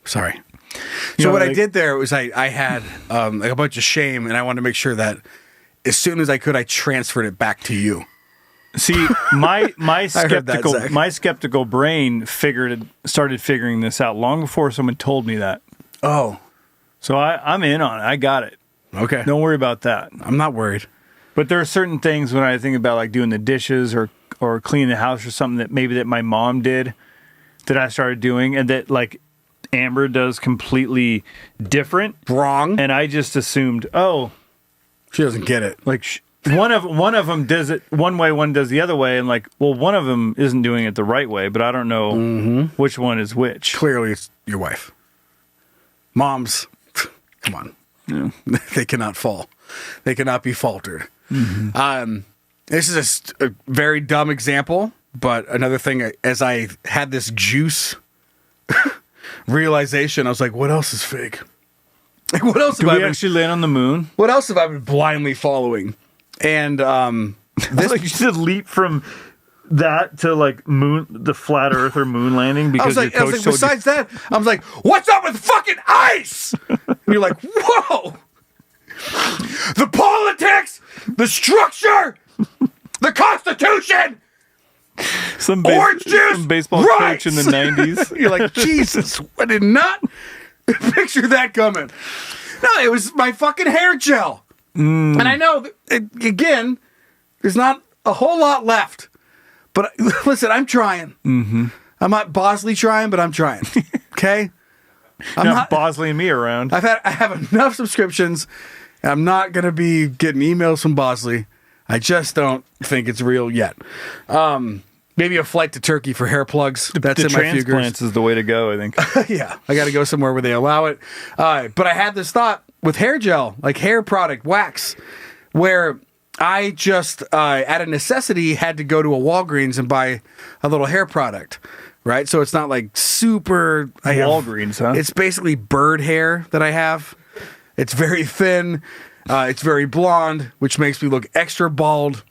Sorry. So what I did there was I had like a bunch of shame, and I wanted to make sure that as soon as I could, I transferred it back to you. See, my skeptical Zach. my skeptical brain started figuring this out long before someone told me that. Oh, So I'm in on it. I got it. okay. Don't worry about that. I'm not worried. But there are certain things when I think about like doing the dishes or cleaning the house or something that my mom did that I started doing, and that like Amber does completely different. Wrong. And I just assumed, oh, She doesn't get it. like one of them does it one way, one does the other way, and like, well, one of them isn't doing it the right way, but I don't know which one is which. Clearly, it's your wife. Moms, come on. Yeah. They cannot fall. They cannot be faltered. This is a very dumb example, but another thing, as I had this juice realization, I was like, what else is fake? Like, what else Did we actually land on the moon? What else have I been blindly following? And This like you should leap from that to like the flat Earth or moon landing because I was like, besides that, I was like, what's up with fucking ice? And you're like, whoa! The politics, the structure, the Constitution. Some Orange juice, some baseball rice! coach in the 90s. You're like, Jesus, I did not picture that coming. No, it was my fucking hair gel. And I know, again, there's not a whole lot left. But listen, I'm trying. Mm-hmm. I'm not Bosley trying, but I'm trying. Okay? I'm not Bosley and me around. I have enough subscriptions. And I'm not going to be getting emails from Bosley. I just don't think it's real yet. Maybe a flight to Turkey for hair plugs. That's the in my figures. transplants is the way to go, I think. Yeah, I got to go somewhere where they allow it. But I had this thought with hair gel, like hair product, wax, where I just, out of necessity, had to go to a Walgreens and buy a little hair product, right? So it's not like super... Walgreens, huh? It's basically bird hair that I have. It's very thin. It's very blonde, which makes me look extra bald.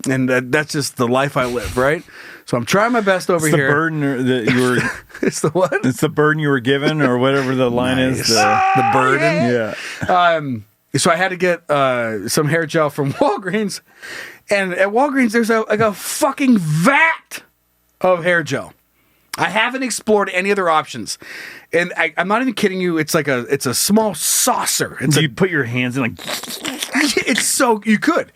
And that's just the life I live, right? So I'm trying my best over it's here. The burden that you were... It's the what? It's the burden you were given, or whatever the line is. The burden. Yeah. So I had to get some hair gel from Walgreens, and at Walgreens there's a fucking vat of hair gel. I haven't explored any other options, and I'm not even kidding you. It's a small saucer. You put your hands in like. It's so you could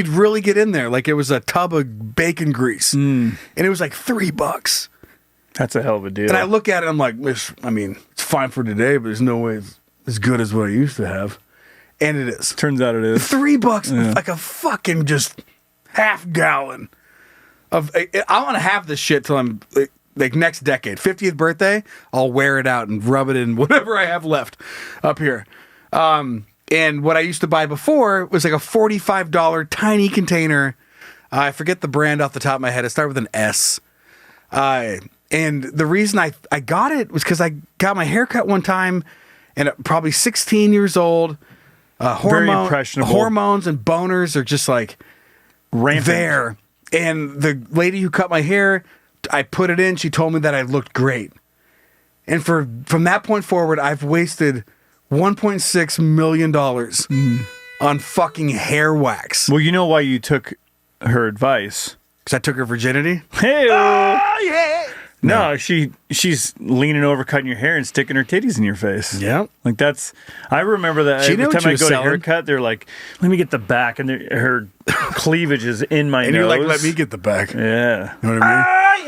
really get in there like it was a tub of bacon grease, and it was like $3. That's a hell of a deal. And I look at it, I'm like, I mean, it's fine for today, but there's no way it's as good as what I used to have. And it is. Turns out it is. $3, like a fucking just half gallon of. I want to have this shit till I'm like next decade, 50th birthday. I'll wear it out and rub it in whatever I have left up here. And what I used to buy before was like a $45 tiny container. I forget the brand off the top of my head. It started with an S. And the reason I got it was because I got my hair cut one time, and probably 16 years old. Very impressionable. Hormones and boners are just like rampant there. And the lady who cut my hair, I put it in. She told me that I looked great. And from that point forward, I've wasted $1.6 million on fucking hair wax. Well, you know why you took her advice? Because I took her virginity? Hey, oh, yeah. No, she's leaning over, cutting your hair, and sticking her titties in your face. Yeah, like that's. I remember that she every knew time I go selling. to haircut, they're like, "Let me get the back," and her cleavage is in my and nose. you're like, "Let me get the back." Yeah, you know what I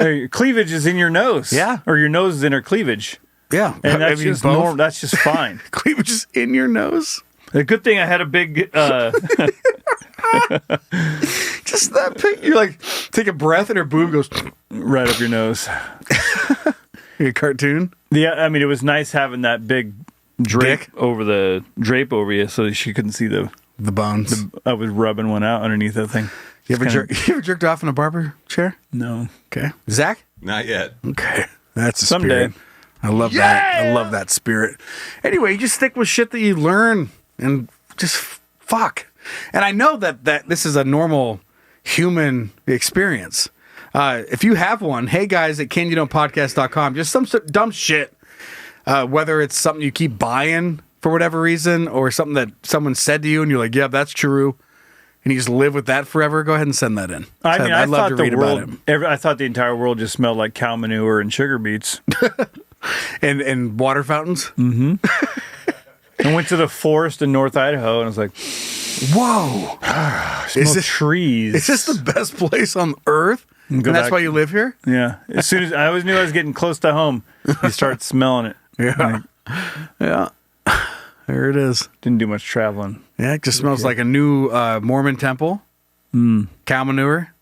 mean? Your cleavage is in your nose. Yeah, or your nose is in her cleavage. Yeah, and that's just normal. That's just fine. Cleavage is in your nose. The good thing I had a big. Just that you're like, take a breath and her boob goes right up your nose. A cartoon? Yeah, I mean, it was nice having that big drape Dick? over you so she couldn't see the bones. I was rubbing one out underneath that thing. You ever jerked off in a barber chair? No. Okay. Zach? Not yet. Okay. That's a someday. Spirit. I love that. I love that spirit. Anyway, you just stick with shit that you learn and just fuck. And I know that this is a normal human experience. If you have one, hey guys at canyoudon'tpodcast.com, just some dumb shit. Whether it's something you keep buying for whatever reason or something that someone said to you and you're like, yeah, that's true. And you just live with that forever. Go ahead and send that in. I mean, I'd love to read about it. I thought the entire world just smelled like cow manure and sugar beets. and water fountains. Mm-hmm. I went to the forest in North Idaho and I was like, whoa. Is this trees? Is this the best place on earth? And that's why you live here? Yeah. As soon as I always knew I was getting close to home, you start smelling it. Yeah. Yeah. There it is. Didn't do much traveling. Yeah, it just smells like a new Mormon temple. Cow manure.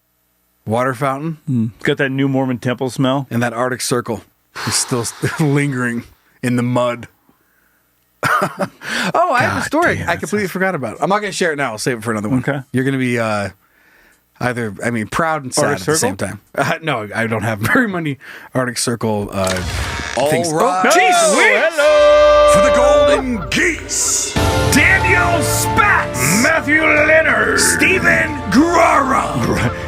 Water fountain. Got that new Mormon temple smell. And that Arctic Circle is still lingering in the mud. Oh, I have a story I completely forgot about. I'm not going to share it now. I'll save it for another one. Okay. You're going to be proud and sad Arctic at the same Circle? time. No, I don't have very many Arctic Circle things. right. Oh, jeez, hello! For the Golden Geese, Daniel Spatz, Matthew Leonard, Stephen Grara,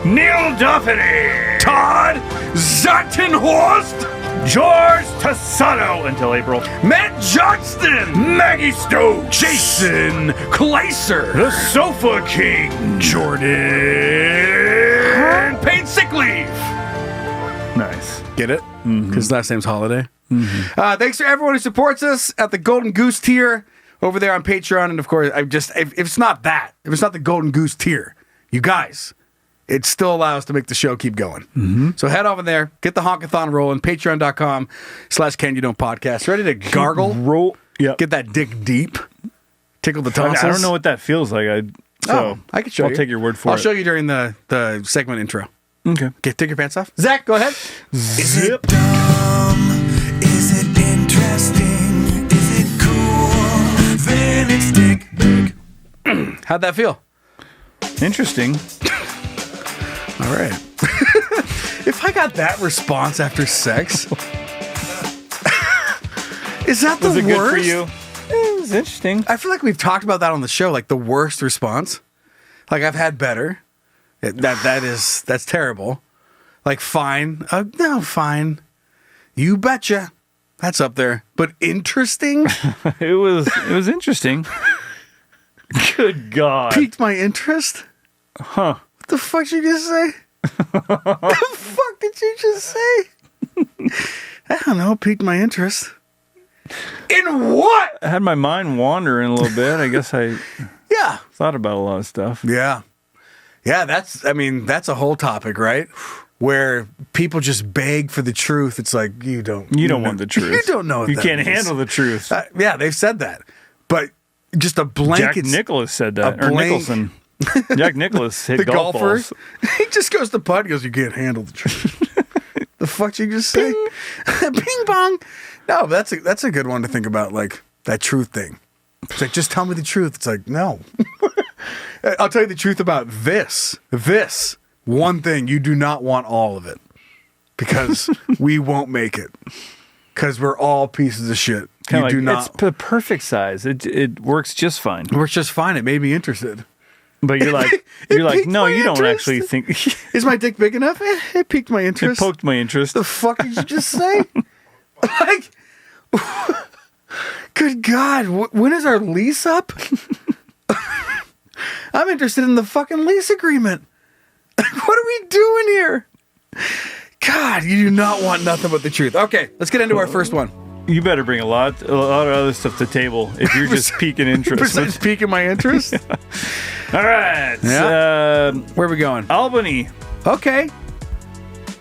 Neil Duffany, Todd Zartenhorst, George Tassano until April, Matt Johnston, Maggie Stokes, Jason Kleiser, the Sofa King, Jordan paid sick leave. Nice. Get it? Because his last name's Holiday. Thanks to everyone who supports us at the Golden Goose tier over there on Patreon. And of course, if it's not the Golden Goose tier, you guys, it still allows to make the show keep going. So head over there, get the honkathon rolling, patreon.com/CanYouDon'tPodcast. Ready to gargle? Roll. Yeah. Get that dick deep. Tickle the tonsils. I don't know what that feels like. I can show you. I'll take your word for it. I'll show you during the segment intro. Okay. Okay, take your pants off. Zach, go ahead. Zip. Is it interesting? Is it cool? Then it's dick big. How'd that feel? Interesting. All right. If I got that response after sex, is that the Was it worst? good for you? It was interesting. I feel like we've talked about that on the show, like the worst response. Like I've had better. That's terrible. Like fine. No, fine. You betcha. That's up there. But interesting? It was interesting. Good God. Piqued my interest? Huh. What the fuck did you just say? The fuck did you just say? I don't know. Piqued my interest. In what? I had my mind wandering a little bit. I guess I Yeah. thought about a lot of stuff. Yeah. Yeah, that's a whole topic, right? Where people just beg for the truth. It's like, you don't want the truth. You don't know what You that can't means. handle the truth. Yeah, they've said that. But just a blanket. Jack Nicklaus said that. Or blank- Nicholson. Jack Nicklaus hit the golf golfer. balls. He just goes to putt. He goes, you can't handle the truth. The fuck did you just say? Bing bong. No, that's a good one to think about, like that truth thing. It's like, just tell me the truth. It's like, no. I'll tell you the truth about this. This one thing. You do not want all of it. Because we won't make it. Because we're all pieces of shit. Kinda You like, do not. It's the perfect size. It works just fine. It works just fine. It made me interested. But you're like, piqued no, my you don't interest. actually think. Is my dick big enough? It piqued my It interest. poked my interest. The fuck did you just say? Like, good God, when is our lease up? I'm interested in the fucking lease agreement. What are we doing here? God, you do not want nothing but the truth. Okay, let's get into our first one. You better bring a lot of other stuff to the table if you're just piquing interest. Besides piquing my interest? All right. Yeah. Where are we going? Albany. Okay.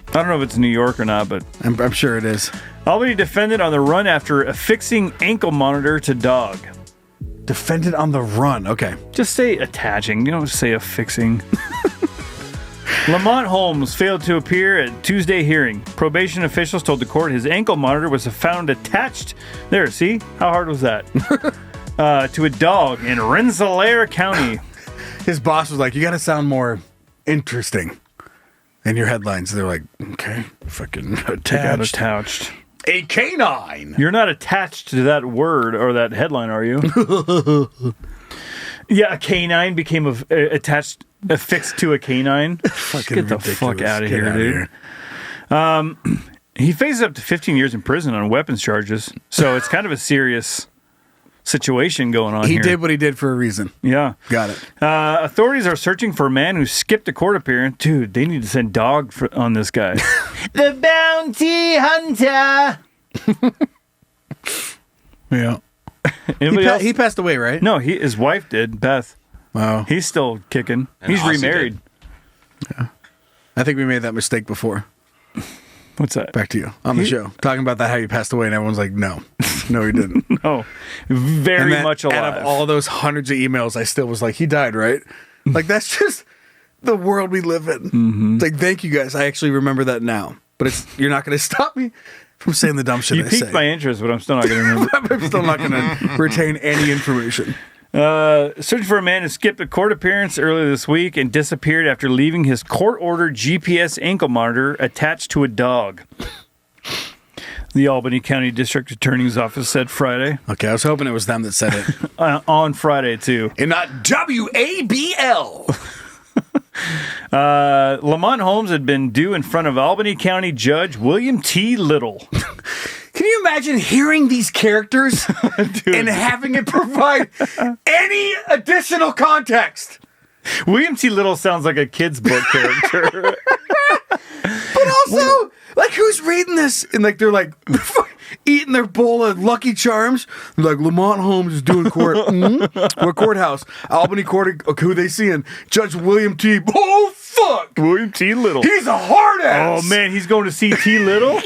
I don't know if it's New York or not, but I'm sure it is. Albany defended on the run after affixing ankle monitor to dog. Defended on the run. Okay. Just say attaching. You don't say affixing. Lamont Holmes failed to appear at Tuesday hearing. Probation officials told the court his ankle monitor was found attached. There, see? How hard was that? To a dog in Rensselaer County. His boss was like, you got to sound more interesting in your headlines. They're like, okay, fucking Got attached. attached. A canine. You're not attached to that word or that headline, are you? Yeah, a canine became affixed to a canine. Fucking Get the ridiculous. fuck out of Get here, outta dude. He faces up to 15 years in prison on weapons charges. So it's kind of a serious situation going on He here. did what he did for a reason. Yeah. Got it. Authorities are searching for a man who skipped a court appearance. Dude, they need to send dog on this guy. The bounty hunter. Yeah. Anybody else? He passed away, right? No, his wife did, Beth. Wow. He's still kicking. And He's Aussie remarried. did. I think we made that mistake before. What's that? Back to you on the show. Talking about that, how you passed away, and everyone's like, no. No, he didn't. Oh, very And much alive. Out of all those hundreds of emails, I still was like, he died, right? Like, that's just the world we live in. Mm-hmm. It's like, thank you guys. I actually remember that now. But you're not going to stop me from saying the dumb shit You I piqued say. my interest, but I'm still not going to remember. I'm still not going to retain any information. Searching for a man who skipped a court appearance earlier this week and disappeared after leaving his court-ordered GPS ankle monitor attached to a dog. The Albany County District Attorney's Office said Friday. Okay, I was hoping it was them that said it. On Friday, too. And not WABL. Lamont Holmes had been due in front of Albany County Judge William T. Little. Can you imagine hearing these characters and having it provide any additional context? William T. Little sounds like a kid's book character. Also, like, who's reading this? And, like, they're, like, eating their bowl of Lucky Charms. They're like, Lamont Holmes is doing court. What courthouse? Albany Court. Okay, who they seeing? Judge William T. Oh, fuck! William T. Little. He's a hard ass. Oh, man, he's going to see T. Little?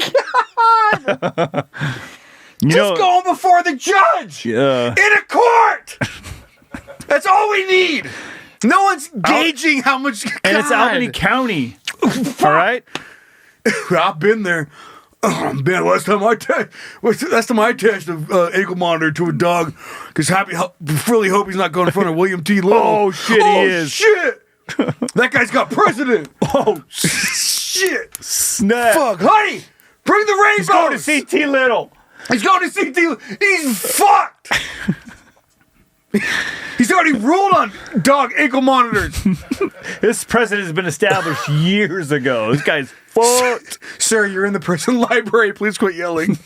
Just going before the judge. Yeah. In a court. That's all we need. No one's gauging how much. And it's Albany County. All right? I've been there. Man, last time I tested an ankle monitor to a dog, because really hope he's not going in front of William T. Little. Oh, shit, he is. Shit. That guy's got precedent. Oh, shit. snap. Fuck, honey, bring the rainbows. He's going to see T. Little. He's going to see T. Little. He's fucked. He's already ruled on dog ankle monitors. This precedent has been established years ago. This guy's fucked. Sir, you're in the prison library. Please quit yelling.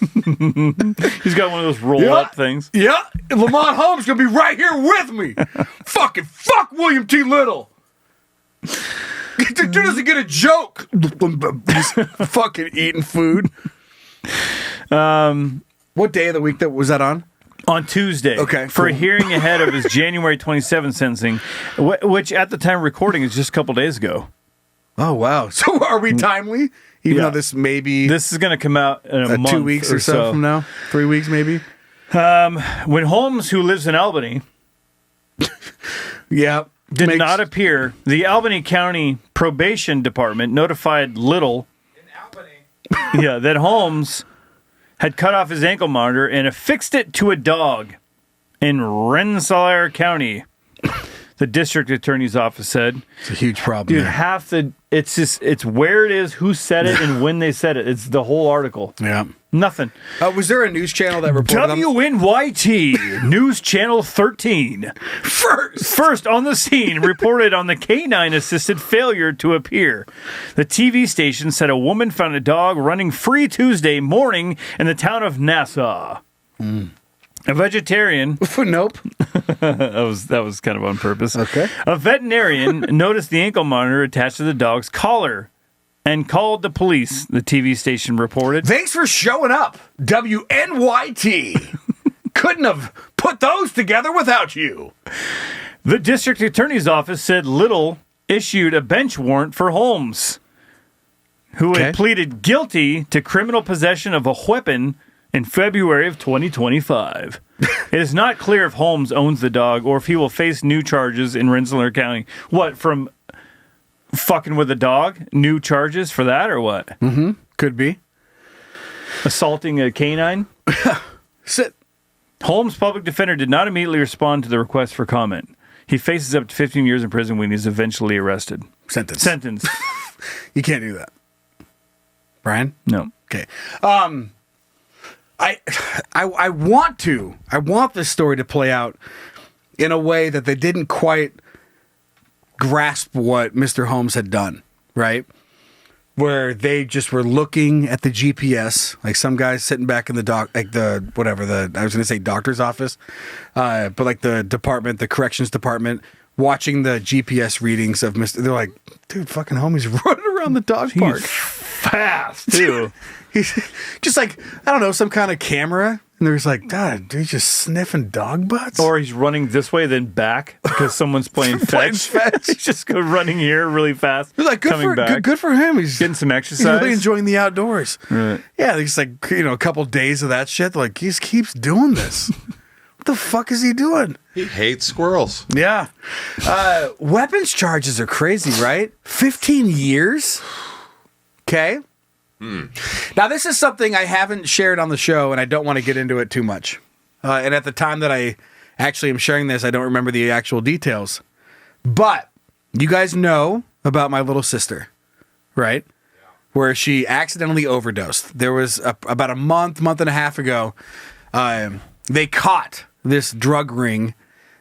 He's got one of those roll-up things. Yeah, Lamont Holmes going to be right here with me. Fucking fuck William T. Little. Dude doesn't get a joke. He's fucking eating food. What day of the week was that on? On Tuesday, okay, for a cool. hearing ahead of his January 27th sentencing, which at the time of recording is just a couple days ago. Oh, wow. So are we timely? Even though this may be... This is going to come out in a month 2 weeks or so from now? 3 weeks, maybe? When Holmes, who lives in Albany... Yeah. Did not appear, the Albany County Probation Department notified Little... In Albany? That Holmes... had cut off his ankle monitor and affixed it to a dog in Rensselaer County. The district attorney's office said. It's a huge problem. Dude, it's where it is, who said it, and when they said it. It's the whole article. Yeah. Nothing. Was there a news channel that reported on... WNYT, News Channel 13. First on the scene, reported on the canine-assisted failure to appear. The TV station said a woman found a dog running free Tuesday morning in the town of Nassau. A vegetarian... Nope. that was kind of on purpose. Okay. A veterinarian noticed the ankle monitor attached to the dog's collar and called the police, the TV station reported. Thanks for showing up, WNYT. Couldn't have put those together without you. The district attorney's office said Little issued a bench warrant for Holmes, who had pleaded guilty to criminal possession of a weapon in February of 2025. It is not clear if Holmes owns the dog or if he will face new charges in Rensselaer County. What, from fucking with a dog? New charges for that or what? Mm-hmm. Could be. Assaulting a canine? Sit. Holmes' public defender did not immediately respond to the request for comment. He faces up to 15 years in prison when he's eventually arrested. Sentence. You can't do that. Brian? No. Okay. I want this story to play out in a way that they didn't quite grasp what Mr. Holmes had done, right? Where they just were looking at the GPS, like some guys sitting back in the doctor's office, but like the corrections department, watching the GPS readings of Mr. They're like, dude, fucking homie's running around the dog park. Fast, too. He's just like, I don't know, some kind of camera. And there's like, God, dude, he's just sniffing dog butts. Or he's running this way, then back because someone's playing fetch. He's just running here really fast. They're like, good for him. He's getting some exercise. He's really enjoying the outdoors. Right. Yeah, he's like, a couple days of that shit. They're like, he just keeps doing this. What the fuck is he doing? He hates squirrels. Yeah. Weapons charges are crazy, right? 15 years? Okay. Now, this is something I haven't shared on the show, and I don't want to get into it too much. And at the time that I actually am sharing this, I don't remember the actual details. But you guys know about my little sister, right? Yeah. Where she accidentally overdosed. There was about a month and a half ago, they caught this drug ring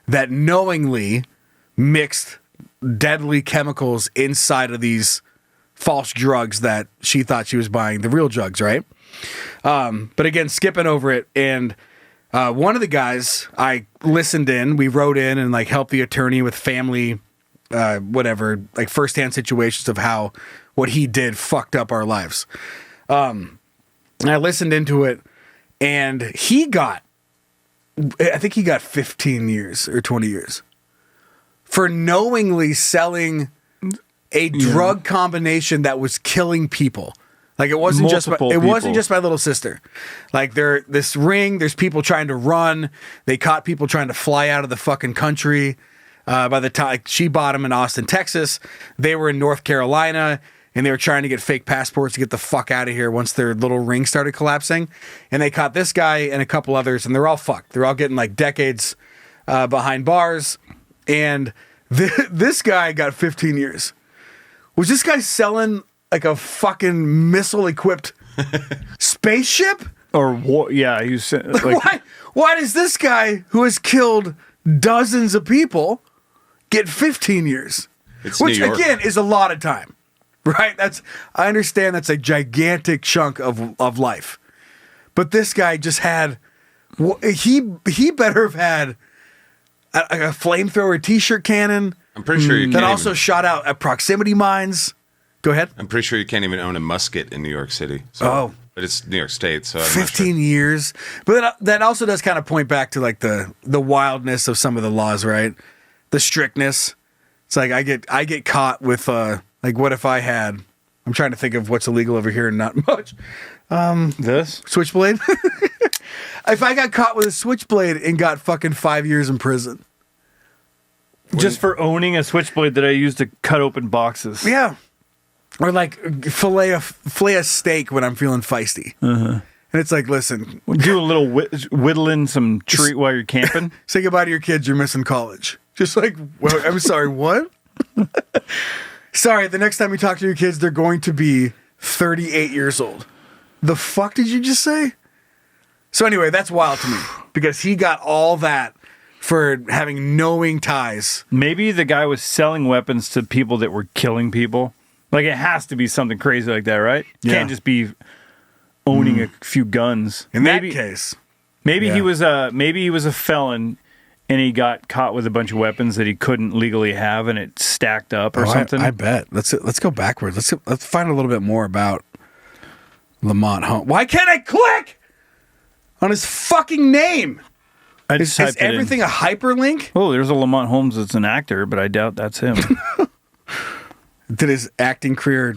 that knowingly mixed deadly chemicals inside of these false drugs that she thought she was buying, the real drugs, right? But again, skipping over it, and one of the guys, I listened in, we wrote in and like helped the attorney with family, firsthand situations of how what he did fucked up our lives. And I listened into it, and I think he got 15 years or 20 years for knowingly selling a drug combination that was killing people. Like it wasn't just my little sister. Like this ring, there's people trying to run. They caught people trying to fly out of the fucking country. By the time she bought them in Austin, Texas, they were in North Carolina, and they were trying to get fake passports to get the fuck out of here once their little ring started collapsing. And they caught this guy and a couple others, and they're all fucked. They're all getting like decades behind bars. And this guy got 15 years. Was this guy selling like a fucking missile-equipped spaceship? Or what? Yeah, he was like, why does this guy who has killed dozens of people get 15 years? It's Which New York. again is a lot of time, right? I understand that's a gigantic chunk of life, but this guy just had he better have had a flamethrower T-shirt cannon. I'm pretty sure you that can't also even, shot out at proximity mines. Go ahead. I'm pretty sure you can't even own a musket in New York City. So, but it's New York State, so I'm not 15 years. But that also does kind of point back to like the wildness of some of the laws, right? The strictness. It's like I get caught with like what if I had? I'm trying to think of what's illegal over here and not much. this Switchblade. If I got caught with a switchblade and got fucking 5 years in prison. just for owning a switchblade that I use to cut open boxes. Yeah. Or like fillet a steak when I'm feeling feisty. And it's like, listen. Do a little whittling some treat while you're camping. Say goodbye to your kids. You're missing college. Just like, well, I'm sorry, what? Sorry, the next time you talk to your kids, they're going to be 38 years old. The fuck did you just say? So anyway, that's wild to me because he got all that for having knowing ties. Maybe the guy was selling weapons to people that were killing people. Like it has to be something crazy like that, right? Yeah. Can't just be owning a few guns. In that case, maybe yeah. he was a felon, and he got caught with a bunch of weapons that he couldn't legally have, and it stacked up or something. I bet. Let's go backwards. Let's find a little bit more about Lamont Holmes. Why can't I click on his fucking name? Is everything a hyperlink? Oh, there's a Lamont Holmes that's an actor, but I doubt that's him. Did his acting career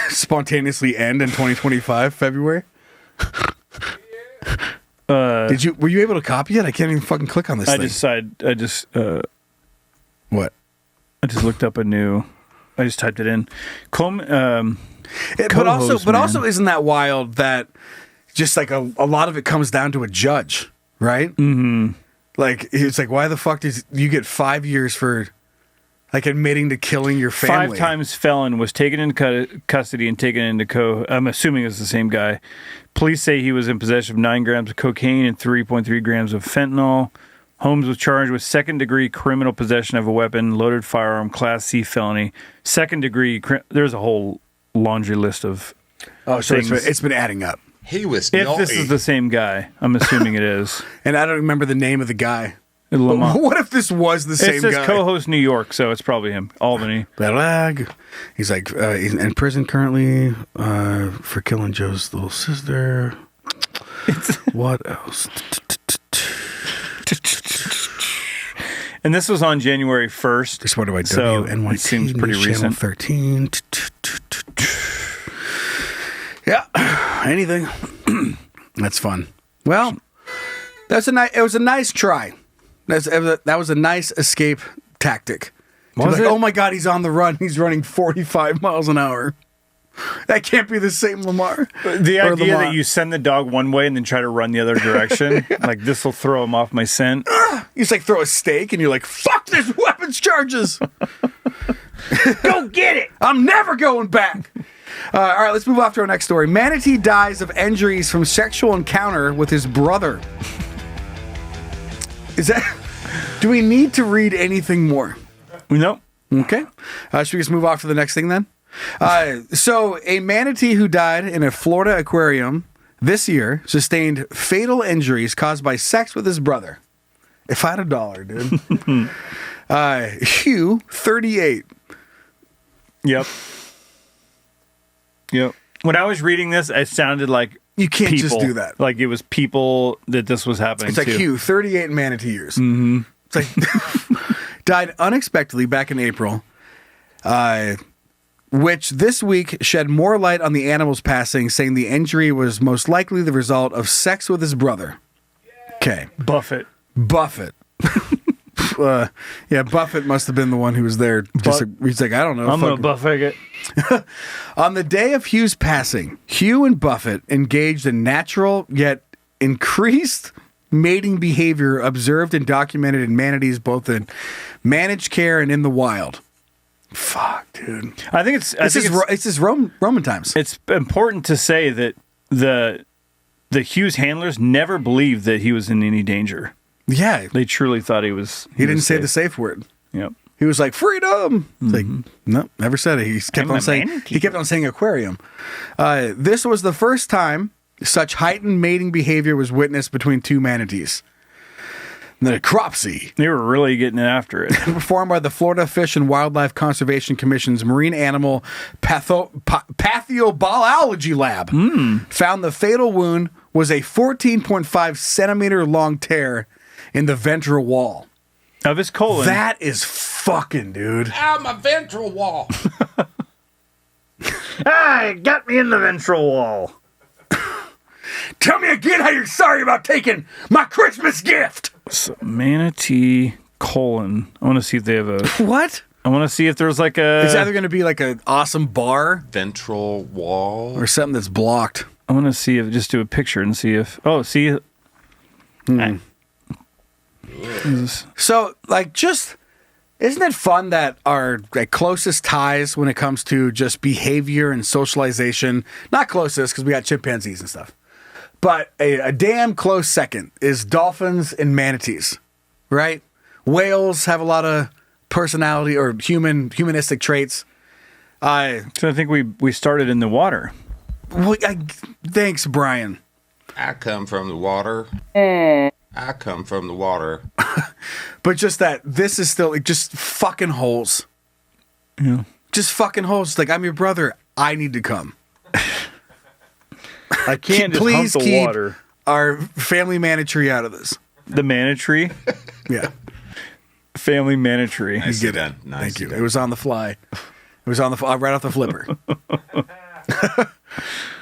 spontaneously end in 2025 February? Were you able to copy it? I can't even fucking click on this thing. What? I just looked up I just typed it in. But also isn't that wild that just like a lot of it comes down to a judge, right? Mm-hmm. Like it's like, why the fuck did you get 5 years for like admitting to killing your family? 5 times felon, was taken into custody and taken into I'm assuming it's the same guy. Police say he was in possession of 9 grams of cocaine and 3.3 grams of fentanyl. Holmes was charged with second-degree criminal possession of a weapon, loaded firearm, Class C felony. Second-degree, there's a whole laundry list of things. It's been adding up. He was If naughty. this is the same guy, I'm assuming it is. And I don't remember the name of the guy. Lamont. What if this was the same It says guy? co-host New York, so it's probably him. Albany. He's like he's in prison currently for killing Joe's little sister. What else? And this was on January 1st. Supported by so WNYT. it seems pretty Channel recent. 13. Yeah. Anything. That's fun. Well, it was a nice try. That was a nice escape tactic. Was like, it? oh my God, he's on the run. He's running 45 miles an hour. That can't be the same Lamar. The Or idea Lamont. that you send the dog one way and then try to run the other direction, like this will throw him off my scent. You just like throw a steak and you're like, fuck this weapons charges. Go get it! I'm never going back. All right, let's move off to our next story. Manatee dies of injuries from sexual encounter with his brother. Do we need to read anything more? No. Okay. Should we just move off to the next thing then? So a manatee who died in a Florida aquarium this year sustained fatal injuries caused by sex with his brother. If I had $1, dude. Hugh, 38. Yep. Yep. When I was reading this, it sounded like You can't just people. do that. Like it was people that this was happening It's like to. Hugh, 38 manatee years. Mm-hmm. It's like died unexpectedly back in April, which this week shed more light on the animal's passing, saying the injury was most likely the result of sex with his brother. Okay. Buffett. Yeah, Buffett must have been the one who was there. He's like, I don't know. I'm going to Buffett it. On the day of Hugh's passing, Hugh and Buffett engaged in natural yet increased mating behavior observed and documented in manatees both in managed care and in the wild. Fuck, dude. I think it's It's Roman times. It's important to say that the Hughes handlers never believed that he was in any danger. Yeah. They truly thought he was. He didn't was say safe. the safe word. Yep. He was like, freedom. It's like, no, never said it. He kept on saying aquarium. This was the first time such heightened mating behavior was witnessed between two manatees. The necropsy, They were really getting after it. performed by the Florida Fish and Wildlife Conservation Commission's Marine Animal Pathobiology Lab, found the fatal wound was a 14.5 centimeter long tear in the ventral wall. Of his colon. That is fucking, dude. Ow, my ventral wall. It got me in the ventral wall. Tell me again how you're sorry about taking my Christmas gift. So, manatee colon. I want to see if they have a. What? I want to see if there's like a. It's either going to be like an awesome bar Ventral wall. or something that's blocked. I want to see if just do a picture and see if. Oh, see. So, like, just isn't it fun that our closest ties when it comes to just behavior and socialization? Not closest because we got chimpanzees and stuff, but a damn close second is dolphins and manatees, right? Whales have a lot of personality or humanistic traits. So I think we started in the water. Thanks, Brian. I come from the water. I come from the water. But just that this is still like just fucking holes. Yeah. Just fucking holes. Like, I'm your brother. I need to come. I can't just Please hump the keep water. our family manatee out of this. The manatee. Yeah. Family manatee. Nicely done. Nicely Thank you. done. It was on the fly. It was on the right off the flipper.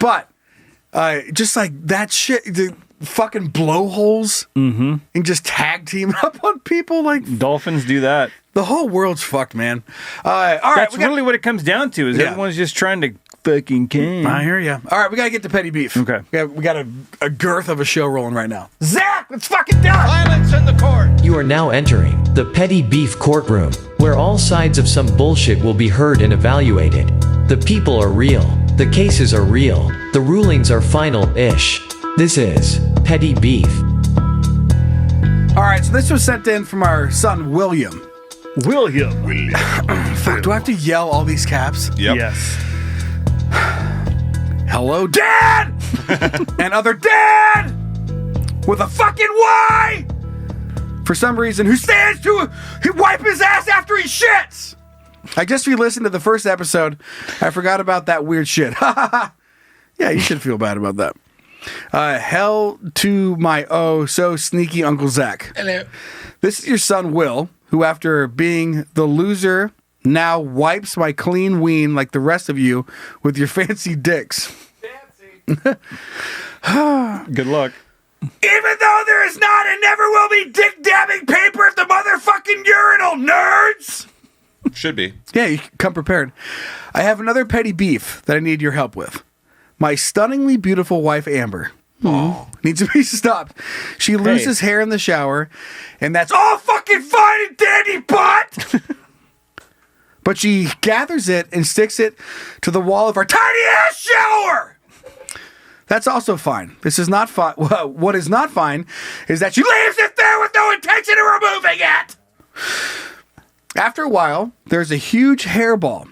But just like that shit, the fucking blowholes and just tag team up on people, like Dolphins do that. the whole world's fucked, man. All right, That's really what it comes down to. Is Yeah. everyone's just trying to fucking can. I hear you. All right, we gotta get to petty beef. Okay. We got a girth of a show rolling right now. Zach, let's fucking do it. Violence in the court. You are now entering the Petty Beef Courtroom, where all sides of some bullshit will be heard and evaluated. The people are real. The cases are real. The rulings are final-ish. This is Petty Beef. All right, so this was sent in from our son William. William. Fuck, do I have to yell all these caps? Yep. Yes. Hello, Dad! And other Dad! With a fucking Y! For some reason, who stands to wipe his ass after he shits? I just re-listened to the first episode. I forgot about that weird shit. Yeah, you should feel bad about that. Hell to my so sneaky Uncle Zach. Hello. This is your son Will, who after being the loser now wipes my clean ween like the rest of you with your fancy dicks. Good luck. Even though there is not and never will be dick dabbing paper at the motherfucking urinal, nerds! Should be. Yeah, you come prepared. I have another petty beef that I need your help with. My stunningly beautiful wife, Amber, needs to be stopped. She loses hair in the shower, and that's all fucking fine and dandy, but... but she gathers it and sticks it to the wall of our tiny-ass shower! That's also fine. This is not fine. What is not fine is that she leaves it there with no intention of removing it! After a while, there's a huge hairball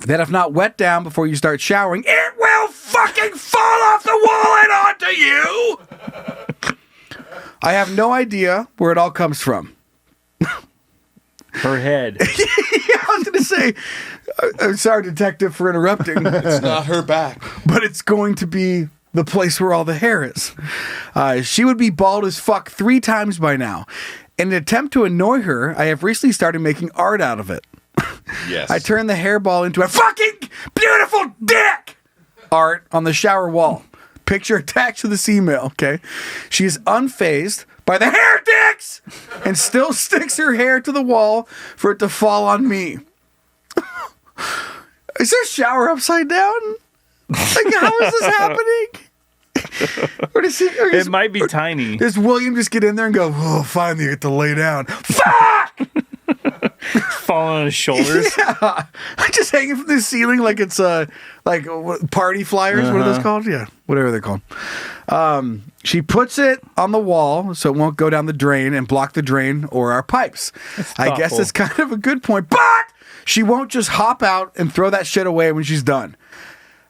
that if not wet down before you start showering, it will fucking fall off the wall and onto you! I have no idea where it all comes from. Her head. Yeah, I was going to say, I'm sorry, detective, for interrupting. It's not her back. But it's going to be the place where all the hair is. She would be bald as fuck 3 times by now. In an attempt to annoy her, I have recently started making art out of it. Yes. I turned the hairball into a fucking beautiful dick art on the shower wall. Picture attached to this email, okay? She is unfazed by the hair dicks and still sticks her hair to the wall for it to fall on me. Is this shower upside down? Like, how is this happening? Or does It might be tiny. Does William just get in there and go, oh, finally I get to lay down? Fuck! Falling on his shoulders. Yeah. Just hanging from the ceiling like it's party flyers. What are those called? Yeah, whatever they're called. She puts it on the wall so it won't go down the drain and block the drain or our pipes. I guess thoughtful. it's kind of a good point, but she won't just hop out and throw that shit away when she's done.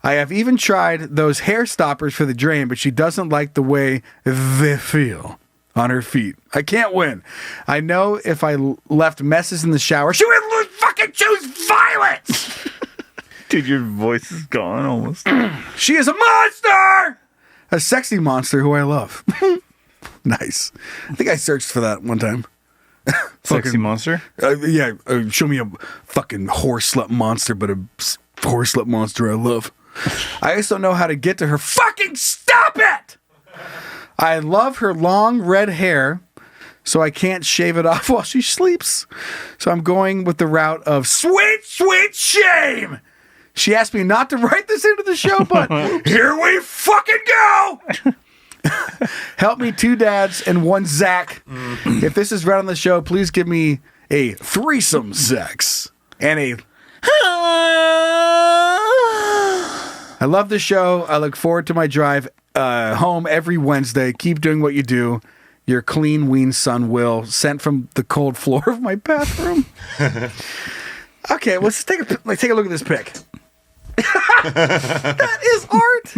I have even tried those hair stoppers for the drain, but she doesn't like the way they feel on her feet. I can't win. I know if I left messes in the shower, she would fucking choose violence. Dude, your voice is gone almost. She is a monster! A sexy monster who I love. Nice. I think I searched for that one time. Sexy monster? Yeah, show me a fucking horse slut monster, but a horse slut monster I love. I just don't know how to get to her. Fucking stop it! I love her long red hair, so I can't shave it off while she sleeps. So I'm going with the route of sweet, sweet shame. She asked me not to write this into the show, but here we fucking go. Help me, 2 dads and 1 Zach. If this is read on the show, please give me a threesome sex and a... I love the show. I look forward to my drive home every Wednesday. Keep doing what you do. Your clean ween son, Will, sent from the cold floor of my bathroom. Okay, let's take a look at this pic. That is art.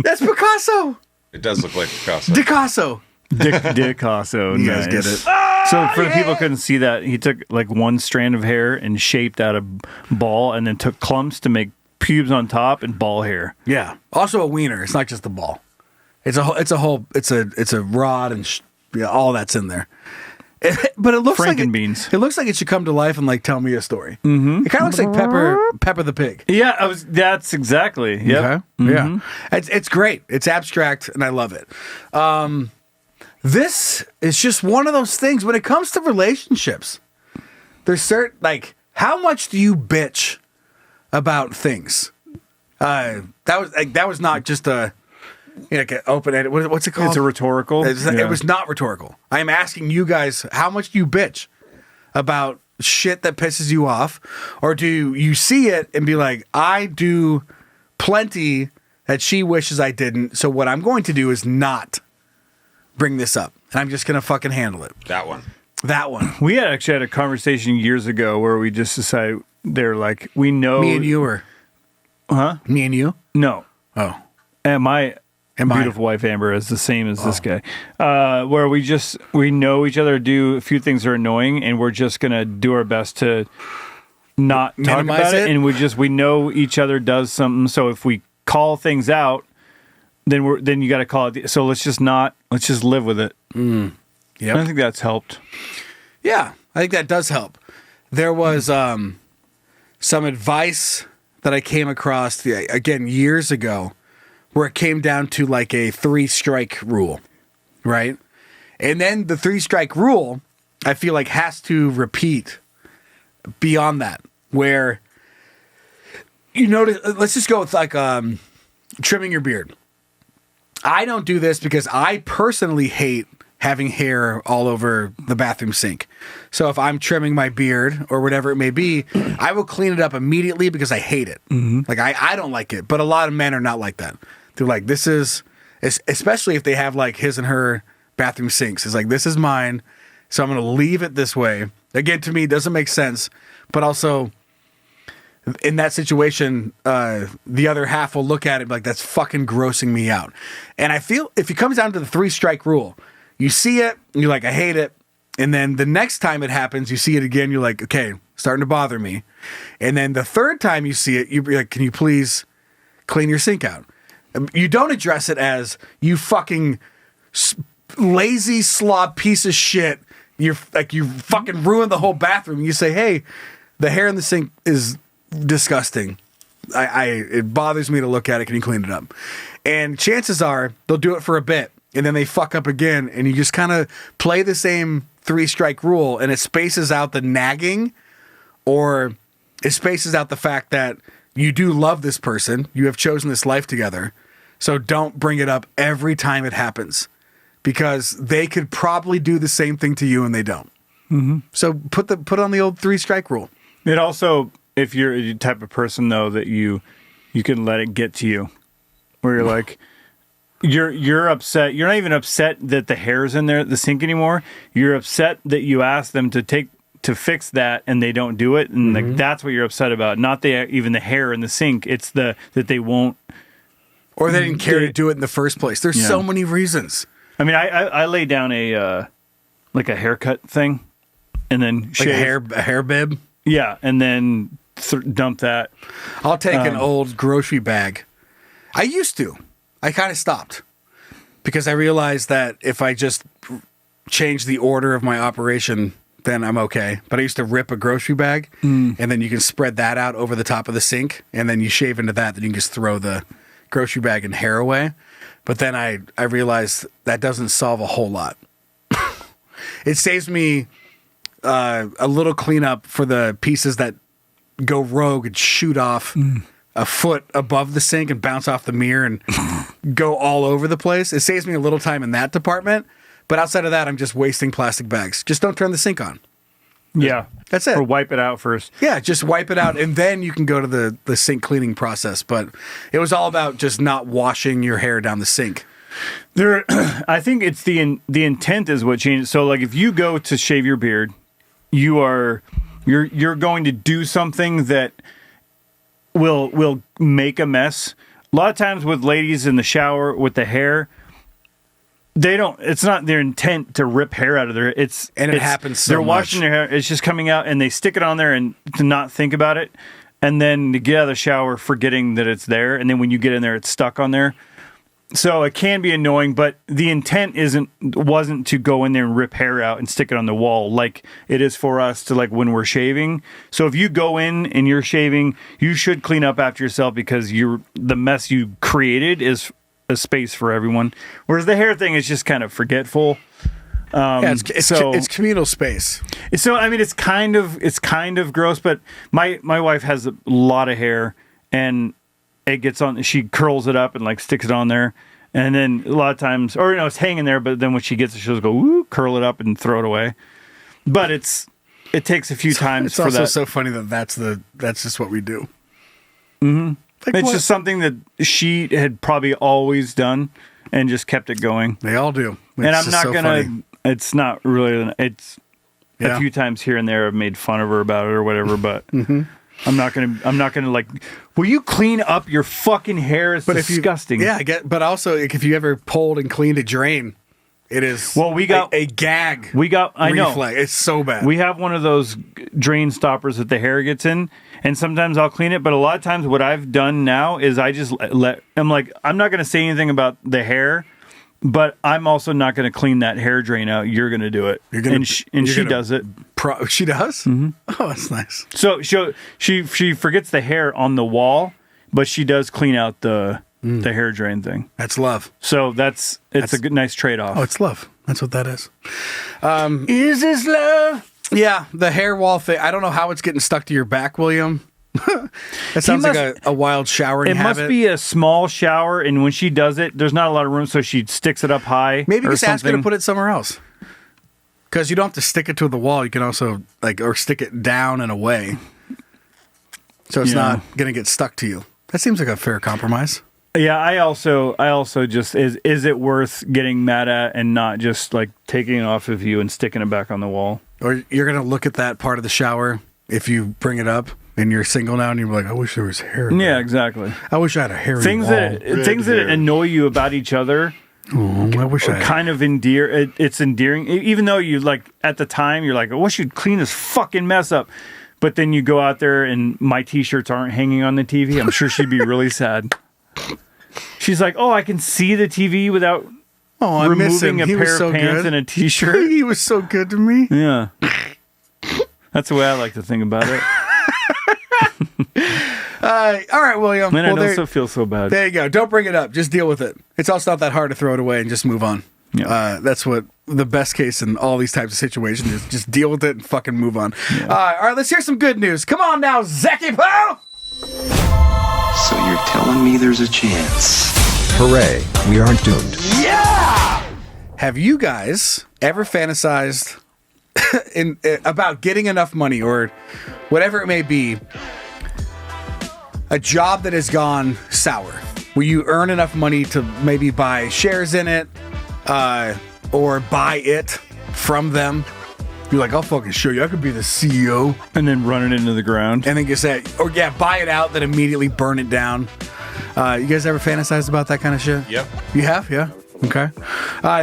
That's Picasso. It does look like Picasso. Picasso. Dicasso. You guys get it. So for the people who couldn't see that, he took like 1 strand of hair and shaped out a ball and then took clumps to make pubes on top and ball hair. Yeah. Also a wiener. It's not just the ball. It's a rod and all that's in there. But it looks like Frankenbeans. it looks like it should come to life and like tell me a story. Mm-hmm. It kind of looks like Pepper the Pig. Yeah, that's exactly. Yep. Okay. Yeah. It's great. It's abstract and I love it. This is just one of those things when it comes to relationships. There's certain, like, how much do you bitch about things? That was not just a like an open-ended. What's it called? It's a rhetorical. It was not rhetorical. I am asking you guys, how much do you bitch about shit that pisses you off, or do you see it and be like, I do plenty that she wishes I didn't. So what I'm going to do is not bring this up, and I'm just gonna fucking handle it. That one. We actually had a conversation years ago where we just decided they're like, we know Me and you were. Huh? Me and you? No. Oh. And my Am I? beautiful wife Amber is the same as this guy, where we know each other, do a few things that are annoying, and we're just gonna do our best to not talk Minimize about it. it? And we know each other does something. So if we call things out, then you got to call it. So let's just live with it. Yep. I think that's helped. Yeah, I think that does help. There was some advice that I came across again years ago, where it came down to like a 3-strike rule, right? And then the 3-strike rule, I feel like, has to repeat beyond that, where let's just go with like trimming your beard. I don't do this because I personally hate having hair all over the bathroom sink. So if I'm trimming my beard or whatever it may be, I will clean it up immediately because I hate it. Mm-hmm. Like I don't like it, but a lot of men are not like that. They're like, this is, especially if they have like his and her bathroom sinks. It's like, this is mine, so I'm going to leave it this way. Again, to me, it doesn't make sense, but also in that situation, the other half will look at it like, that's fucking grossing me out. And I feel if it comes down to the 3-strike rule, you see it, and you're like, I hate it. And then the next time it happens, you see it again, you're like, okay, starting to bother me. And then the third time you see it, you'd be like, can you please clean your sink out? You don't address it as you fucking lazy slob piece of shit. You're like, you fucking ruined the whole bathroom. You say, hey, the hair in the sink is disgusting. It bothers me to look at it. Can you clean it up? And chances are they'll do it for a bit and then they fuck up again. And you just kind of play the same 3-strike rule, and it spaces out the nagging, or it spaces out the fact that you do love this person. You have chosen this life together. So don't bring it up every time it happens, because they could probably do the same thing to you and they don't. Mm-hmm. So put on the old 3-strike rule. It also, if you're the type of person though that you can let it get to you, where you're like, you're upset. You're not even upset that the hair's in there, the sink anymore. You're upset that you asked them to fix that and they don't do it, and like that's what you're upset about. Not even the hair in the sink. It's that they won't, or they didn't care to do it in the first place. There's so many reasons. I mean, I lay down a haircut thing, and then shave. A hair bib. Yeah, and then dump that. I'll take an old grocery bag. I used to. I kind of stopped because I realized that if I just change the order of my operation, then I'm okay. But I used to rip a grocery bag, and then you can spread that out over the top of the sink, and then you shave into that. Then you can just throw the grocery bag and hair away. But then I realized that doesn't solve a whole lot. It saves me a little cleanup for the pieces that go rogue and shoot off a foot above the sink and bounce off the mirror and go all over the place. It saves me a little time in that department. But outside of that, I'm just wasting plastic bags. Just don't turn the sink on. Yeah. That's it. Or wipe it out first. Yeah, just wipe it out, and then you can go to the sink cleaning process. But it was all about just not washing your hair down the sink. I think it's the intent is what changes. So like if you go to shave your beard, you're going to do something that will make a mess. A lot of times with ladies in the shower with the hair, it's not their intent to rip hair out of their, it happens so they're washing their hair, it's just coming out, and they stick it on there and to not think about it, and then to get out of the shower forgetting that it's there, and then when you get in there it's stuck on there. So it can be annoying, but the intent wasn't to go in there and rip hair out and stick it on the wall like it is for us to, like, when we're shaving. So if you go in and you're shaving, you should clean up after yourself, because the mess you created is a space for everyone. Whereas the hair thing is just kind of forgetful. It's communal space. So I mean, it's kind of gross, but my wife has a lot of hair, and it gets on, she curls it up and like sticks it on there, and then a lot of times, or it's hanging there, but then when she gets it, she'll go woo, curl it up and throw it away. But it takes a few times for that. It's also so funny that's just what we do. Mm-hmm. It's just something that she had probably always done and just kept it going. They all do. And I'm not gonna. It's not really. It's a few times here and there I've made fun of her about it or whatever, but. I'm not gonna like. Will you clean up your fucking hair? It's disgusting. But also if you ever pulled and cleaned a drain, it is. Well, we got a gag. I know. It's so bad. We have one of those drain stoppers that the hair gets in, and sometimes I'll clean it. But a lot of times, what I've done now is I just I'm like, I'm not gonna say anything about the hair, but I'm also not gonna clean that hair drain out. You're gonna do it. She does it. She does? Mm-hmm. Oh, that's nice. So she forgets the hair on the wall, but she does clean out the hair drain thing. That's love. So it's a good, nice trade-off. Oh, it's love. That's what that is. Is this love? Yeah, the hair wall thing. I don't know how it's getting stuck to your back, William. That sounds like a wild showering habit. It must be a small shower, and when she does it, there's not a lot of room, so she sticks it up high. Maybe just ask her to put it somewhere else. Because you don't have to stick it to the wall. You can also or stick it down and away. So it's not going to get stuck to you. That seems like a fair compromise. Yeah, I also just, is it worth getting mad at and not just like taking it off of you and sticking it back on the wall? Or you're going to look at that part of the shower if you bring it up and you're single now and you're like, I wish there was hair. Yeah, exactly. I wish I had a hairy things wall. Things that annoy you about each other. Oh, I wish I kind of endear. It's endearing, even though you like at the time you're like, I wish you'd clean this fucking mess up. But then you go out there and my t-shirts aren't hanging on the TV. I'm sure she'd be really sad. She's like, oh, I can see the TV without I miss him. removing a He was pair so of pants good. and a t-shirt. He was so good to me. Yeah. That's the way I like to think about it. All right, William. Man, I Well, don't feel so bad. there you go. Don't bring it up. Just deal with it. It's also not that hard to throw it away and just move on. Yeah. That's what the best case in all these types of situations is. Just deal with it and fucking move on. All right, let's hear some good news. Come on now, Zeki Poe! So you're telling me there's a chance? Hooray, we aren't doomed. Yeah! Have you guys ever fantasized about getting enough money or whatever it may be, a job that has gone sour, where you earn enough money to maybe buy shares in it or buy it from them? You're like, I'll fucking show you. I could be the CEO. And then run it into the ground. And then get that, or buy it out, then immediately burn it down. You guys ever fantasized about that kind of shit? Yep. You have? Yeah. Okay.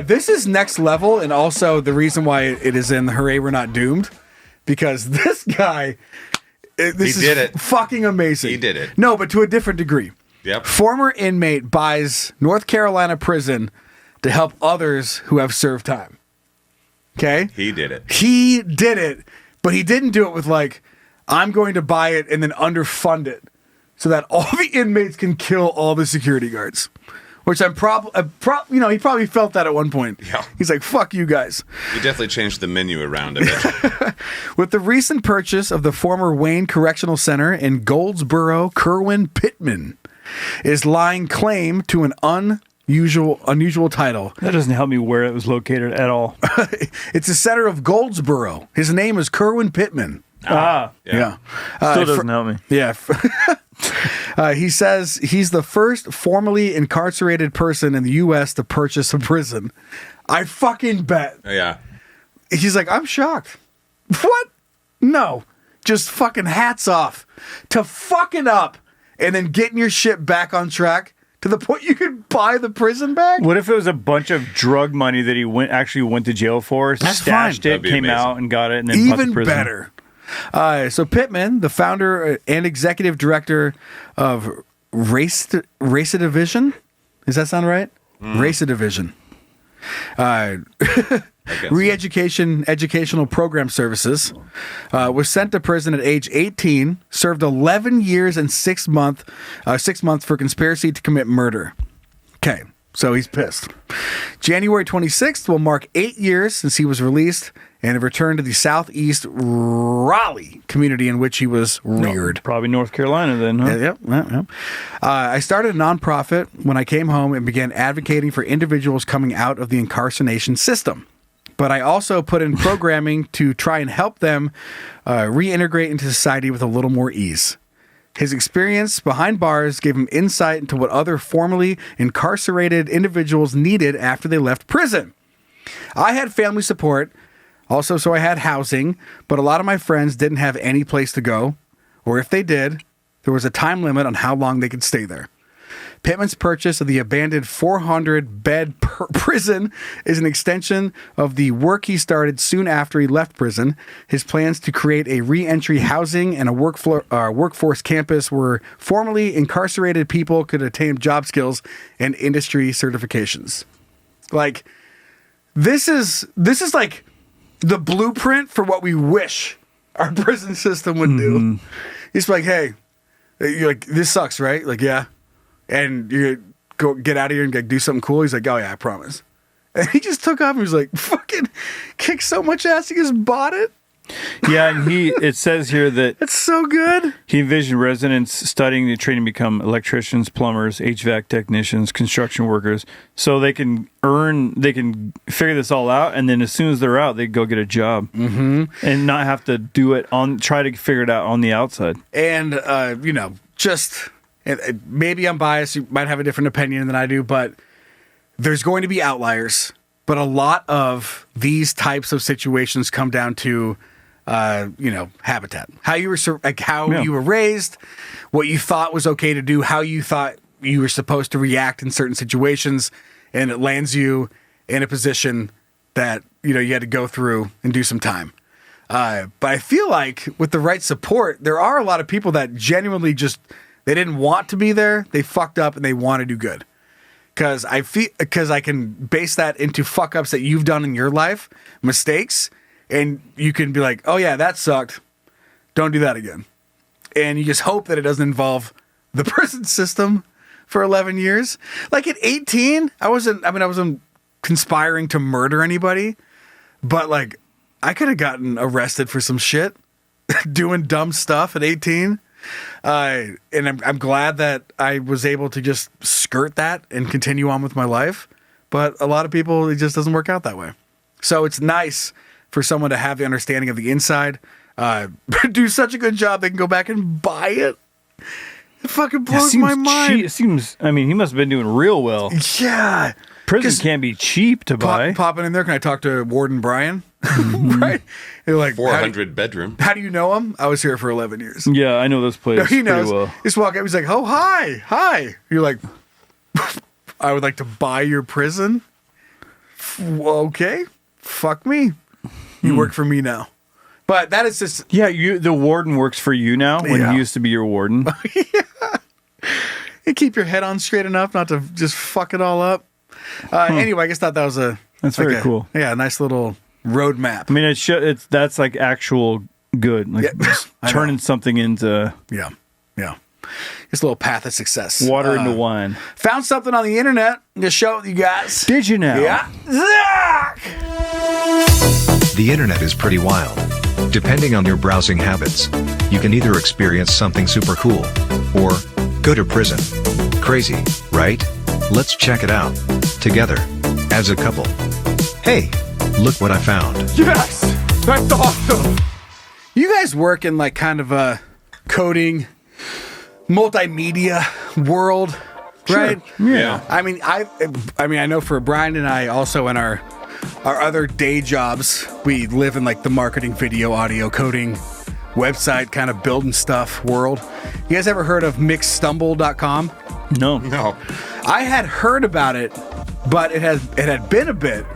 This is next level, and also the reason why it is in the Hooray We're Not Doomed, because this guy, this He did it. fucking amazing. He did it. No, but to a different degree. Yep. Former inmate buys North Carolina prison to help others who have served time. Okay? He did it. He did it, but he didn't do it with like, I'm going to buy it and then underfund it so that all the inmates can kill all the security guards. Which he probably felt that at one point. Yeah. He's like, fuck you guys. He definitely changed the menu around eventually. With the recent purchase of the former Wayne Correctional Center in Goldsboro, Coeur, Pittman is lying claim to an unusual title. That doesn't help me where it was located at all. It's the center of Goldsboro. His name is Coeur Pittman. Yeah. Still doesn't help me. Yeah. He says he's the first formerly incarcerated person in the U.S. to purchase a prison. I fucking bet. Yeah. He's like, I'm shocked. What? No. Just fucking hats off to fucking up and then getting your shit back on track to the point you could buy the prison back. What if it was a bunch of drug money that he actually went to jail for, That's stashed fine. it, That'd be came amazing. out and got it, and then bought the Even prison? better. So Pittman, the founder and executive director of Recidivision, does that sound right? Recidivision. Educational Program Services, was sent to prison at age 18, served 11 years and 6 months for conspiracy to commit murder. Okay, so he's pissed. January 26th will mark 8 years since he was released and have returned to the southeast Raleigh community in which he was reared. Probably North Carolina then, huh? Yep. I started a nonprofit when I came home and began advocating for individuals coming out of the incarceration system. But I also put in programming to try and help them reintegrate into society with a little more ease. His experience behind bars gave him insight into what other formerly incarcerated individuals needed after they left prison. I had family support, also, so I had housing, but a lot of my friends didn't have any place to go, or if they did, there was a time limit on how long they could stay there. Pittman's purchase of the abandoned 400-bed prison is an extension of the work he started soon after he left prison. His plans to create a re-entry housing and a workforce campus where formerly incarcerated people could attain job skills and industry certifications. Like, this is like the blueprint for what we wish our prison system would do. He's like, hey, you're like, this sucks, right? Like, yeah. And you go get out of here and like, do something cool. He's like, oh yeah, I promise. And he just took off and was like, fucking kicked so much ass he just bought it. Yeah, and it says here that It's so good. he envisioned residents studying the training to become electricians, plumbers, HVAC technicians, construction workers, so they can figure this all out, and then as soon as they're out, they go get a job and not have to do it try to figure it out on the outside. And, maybe I'm biased. You might have a different opinion than I do, but there's going to be outliers. But a lot of these types of situations come down to, habitat, how you were raised, what you thought was okay to do, how you thought you were supposed to react in certain situations, and it lands you in a position that you had to go through and do some time. But I feel like with the right support, there are a lot of people that genuinely just, they didn't want to be there. They fucked up and they want to do good. Because I can base that into fuck ups that you've done in your life, mistakes, and you can be like, oh yeah, that sucked. Don't do that again. And you just hope that it doesn't involve the prison system for 11 years. Like at 18, I wasn't conspiring to murder anybody, but like I could have gotten arrested for some shit, doing dumb stuff at 18. And I'm glad that I was able to just skirt that and continue on with my life. But a lot of people, it just doesn't work out that way. So it's nice for someone to have the understanding of the inside, do such a good job they can go back and buy it. It fucking blows my mind. It seems, I mean, he must have been doing real well. Yeah. Prison can't be cheap to buy. Popping in there, can I talk to Warden Brian? Right? They're like 400 bedroom. How do you know him? I was here for 11 years. Yeah, I know this place he knows. pretty well. Just walk up, he's like, oh, hi. You're like, I would like to buy your prison. Okay, fuck me. You work for me now. But that is just... Yeah, the warden works for you now when he used to be your warden. You keep your head on straight enough not to just fuck it all up. Anyway, I just thought that was That's very cool. Yeah, a nice little roadmap. I mean, that's like actual good. Like turning something into... Yeah. Just a little path of success. Water into wine. Found something on the internet. I'm going to show it to you guys. Did you know? Yeah. The internet is pretty wild. Depending on your browsing habits, you can either experience something super cool or go to prison. Crazy, right? Let's check it out together as a couple. Hey, look what I found. Yes! That's awesome! You guys work in like kind of a coding, multimedia world, right? Yeah. I mean, I know for Brian and I also in our other day jobs, we live in like the marketing, video, audio, coding, website kind of building stuff world. You guys ever heard of mixstumble.com? No. I had heard about it, but it had been a bit.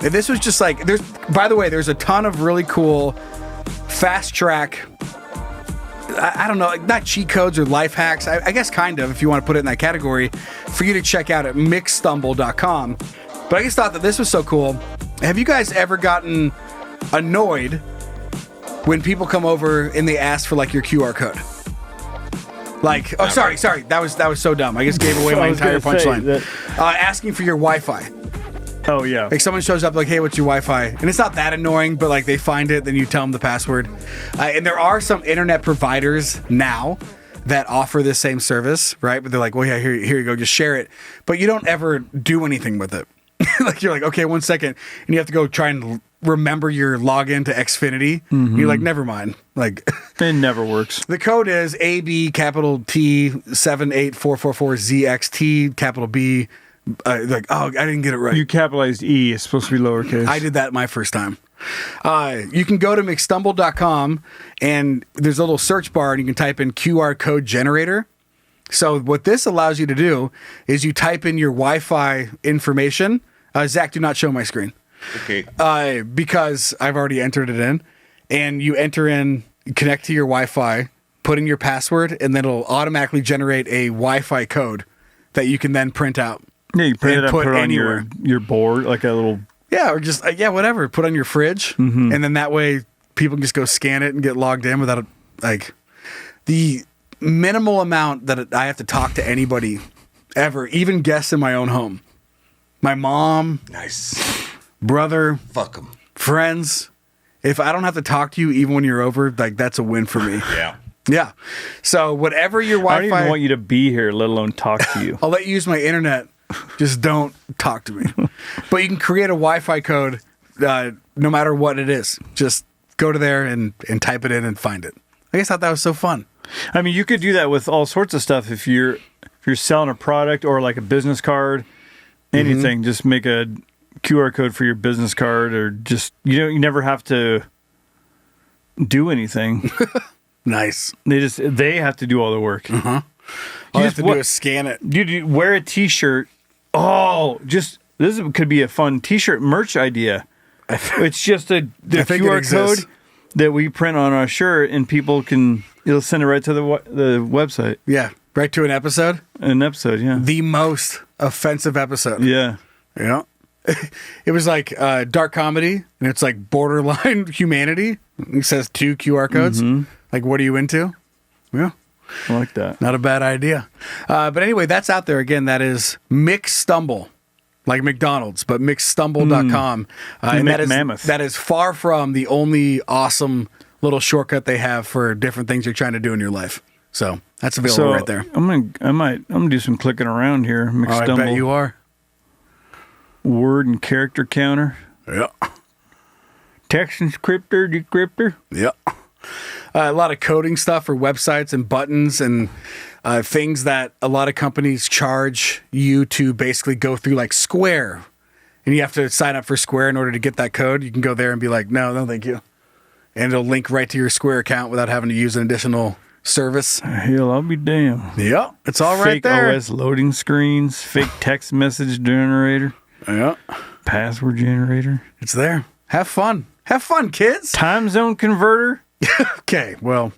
And this was just like, there's a ton of really cool fast track, I don't know, like not cheat codes or life hacks. I guess kind of, if you want to put it in that category, for you to check out at mixstumble.com. But I just thought that this was so cool. Have you guys ever gotten annoyed when people come over and they ask for like your QR code? Like, oh, sorry, that was so dumb. I just gave away my entire punchline. Asking for your Wi-Fi. Oh yeah. Like someone shows up like, hey, what's your Wi-Fi? And it's not that annoying, but like they find it, then you tell them the password. And there are some internet providers now that offer this same service, right? But they're like, well, yeah, here you go, just share it. But you don't ever do anything with it. Like you're like, okay, 1 second, and you have to go try and remember your login to Xfinity. Mm-hmm. You're like, never mind. Like it never works. The code is AB capital T 78444ZXT capital B. Like, oh, I didn't get it right. You capitalized E. It's supposed to be lowercase. I did that my first time. You can go to mcstumble.com and there's a little search bar and you can type in QR code generator. So what this allows you to do is you type in your Wi-Fi information. Zach, do not show my screen. Okay. Because I've already entered it in. And you enter in, connect to your Wi-Fi, put in your password, and then it'll automatically generate a Wi-Fi code that you can then print out. Yeah, you print it out, put it on your board, like a little... Yeah, or just, whatever. Put on your fridge. Mm-hmm. And then that way people can just go scan it and get logged in without, the minimal amount that I have to talk to anybody ever, even guests in my own home. My mom. Nice. Brother. Fuck them. Friends. If I don't have to talk to you even when you're over, that's a win for me. Yeah. Yeah. So whatever your Wi-Fi... I don't even want you to be here, let alone talk to you. I'll let you use my internet. Just don't talk to me. But you can create a Wi-Fi code no matter what it is. Just go to there and type it in and find it. I just thought that was so fun. I mean, you could do that with all sorts of stuff. If you're selling a product or like a business card, anything, just make a QR code for your business card, or just you never have to do anything. Nice. They have to do all the work. All you have to do is scan it. You wear a T-shirt. Oh, this could be a fun T-shirt merch idea. It's just the QR code. that we print on our shirt, and it'll send it right to the website. Yeah, right to an episode. An episode, yeah. The most offensive episode. Yeah. Yeah. It was like dark comedy, and it's like borderline humanity. It says 2 QR codes. Like, what are you into? Yeah. I like that. Not a bad idea. But anyway, that's out there. Again, that is McStumble, like McDonald's, but McStumble.com. And that is far from the only awesome little shortcut they have for different things you're trying to do in your life. So that's available right there. I'm gonna do some clicking around here. McStumble. I bet you are. Word and character counter. Yeah. Text encryptor, decryptor. Yeah. A lot of coding stuff for websites and buttons and things that a lot of companies charge you to basically go through, like Square. And you have to sign up for Square in order to get that code. You can go there and be like, no, thank you. And it'll link right to your Square account without having to use an additional service. Hell, I'll be damned. Yeah, it's all right there. Fake OS loading screens, fake text message generator. Yeah. Password generator. It's there. Have fun. Have fun, kids. Time zone converter. Okay, well,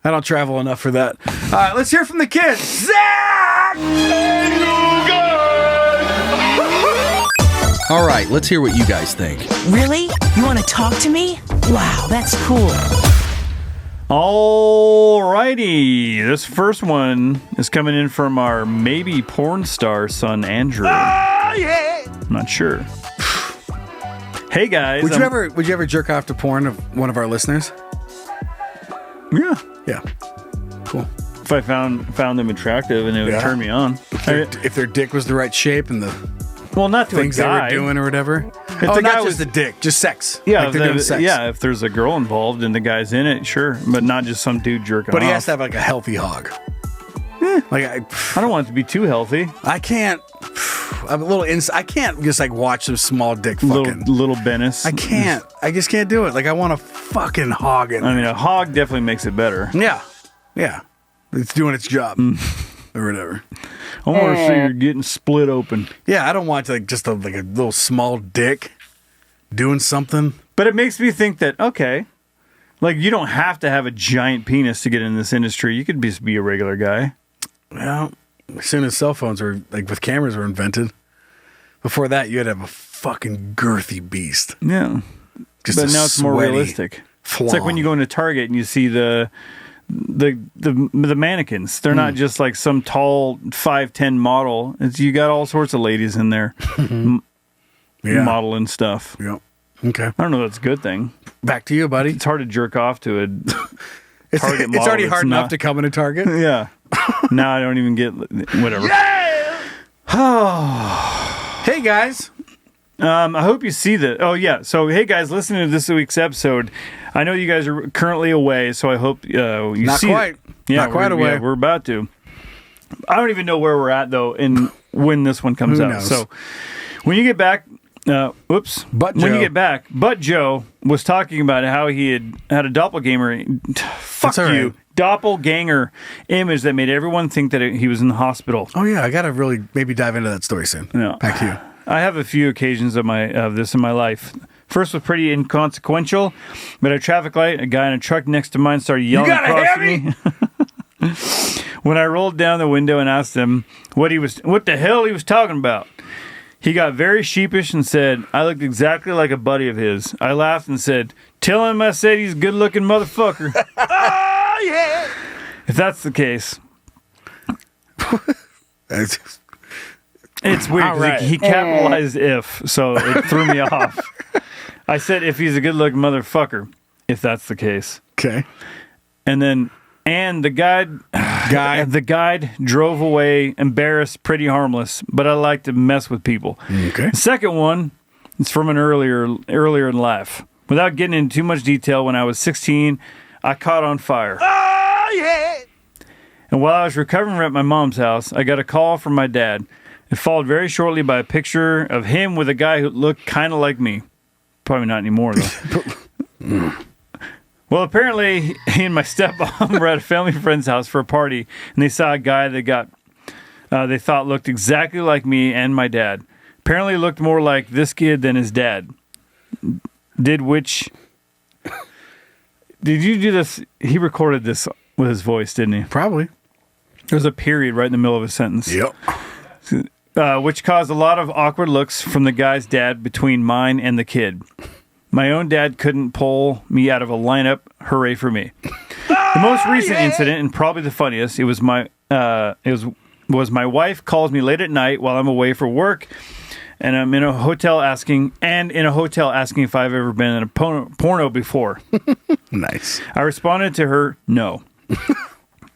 I don't travel enough for that. All right, let's hear from the kids. Zach! All right, let's hear what you guys think. Really? You want to talk to me? Wow, that's cool. Alrighty, this first one is coming in from our maybe porn star son, Andrew. Oh, yeah! I'm not sure. Hey guys, would you ever jerk off to porn of one of our listeners? Yeah. Cool. If I found them attractive and it would turn me on. If their dick was the right shape and the not to things a guy. they were doing or whatever. If the guy not was just the dick, just sex. Yeah, like they're doing sex. Yeah, if there's a girl involved and the guy's in it, sure, but not just some dude jerking off. But he has to have like a healthy hog. Like I don't want it to be too healthy. I can't. I'm a little. I can't just like watch some small dick fucking little Bennis. I can't. I just can't do it. Like I want a fucking hog in. I mean, a hog definitely makes it better. Yeah. It's doing its job or whatever. I want to see you're getting split open. Yeah, I don't want like just a little small dick doing something. But it makes me think that like you don't have to have a giant penis to get in this industry. You could just be a regular guy. Well, as soon as cell phones were with cameras were invented, before that you had to have a fucking girthy beast. Yeah, but now it's more realistic. Flong. It's like when you go into Target and you see the mannequins. They're not just like some tall 5'10" model. You got all sorts of ladies in there modeling stuff. Yep. Okay. I don't know if that's a good thing. Back to you, buddy. It's hard to jerk off to a Target model. It's already hard enough to come into Target. Yeah. Now I don't even get whatever. Yeah! Hey, guys. I hope you see that. Oh, yeah. So, hey, guys, listening to this week's episode, I know you guys are currently away, so I hope you Not see quite. it. Yeah, Not quite away. Yeah, we're about to. I don't even know where we're at, though, when this one comes Who out. knows? So, when you get back, when you get back, Butt Joe was talking about how he had a doppelganger. Fuck you. Right. Doppelganger image that made everyone think that he was in the hospital. Oh, yeah. I got to really maybe dive into that story soon. Yeah. Back to you. I have a few occasions of this in my life. First was pretty inconsequential, but at a traffic light, a guy in a truck next to mine started yelling across at me. When I rolled down the window and asked him what the hell he was talking about, he got very sheepish and said, I looked exactly like a buddy of his. I laughed and said, tell him I said he's a good-looking motherfucker. Oh, yeah. If that's the case. It's weird because he capitalized if, so it threw me off. I said if he's a good-looking motherfucker, if that's the case. Okay. And the guide drove away, embarrassed, pretty harmless, but I like to mess with people. Okay. The second one is from an earlier in life. Without getting into too much detail, when I was 16, I caught on fire. Oh, yeah. And while I was recovering at my mom's house, I got a call from my dad. It followed very shortly by a picture of him with a guy who looked kind of like me. Probably not anymore, though. Well, apparently, he and my stepmom were at a family friend's house for a party, and they saw a guy that they thought looked exactly like me and my dad. Apparently, looked more like this kid than his dad. Did you do this? He recorded this with his voice, didn't he? Probably. There's a period right in the middle of a sentence. Yep. Which caused a lot of awkward looks from the guy's dad between mine and the kid. My own dad couldn't pull me out of a lineup. Hooray for me. The most recent incident, and probably the funniest, was my wife calls me late at night while I'm away for work, and I'm in a hotel asking if I've ever been in a porno before. Nice. I responded to her, no.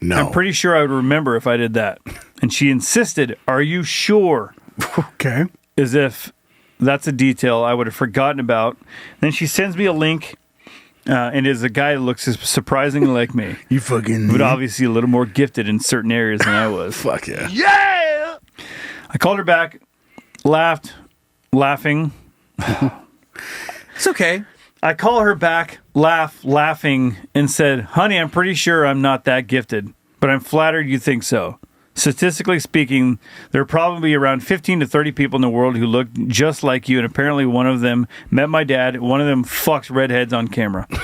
No. I'm pretty sure I would remember if I did that. And she insisted, are you sure? Okay. As if that's a detail I would have forgotten about. Then she sends me a link, and is a guy that looks surprisingly like me. You fucking... But obviously a little more gifted in certain areas than I was. Fuck yeah. Yeah! I called her back, laughing. It's okay. I call her back, laughing, and said, honey, I'm pretty sure I'm not that gifted, but I'm flattered you think so. Statistically speaking, there are probably around 15 to 30 people in the world who look just like you, and apparently one of them met my dad. One of them fucks redheads on camera. And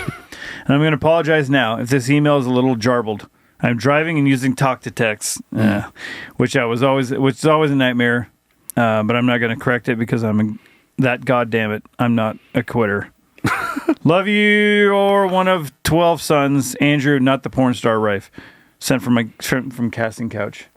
I'm going to apologize now if this email is a little jarbled. I'm driving and using talk to text, which is always a nightmare, but I'm not going to correct it because that goddamn it, I'm not a quitter. Love you, or one of 12 sons, Andrew, not the porn star Rife. Sent from Casting Couch.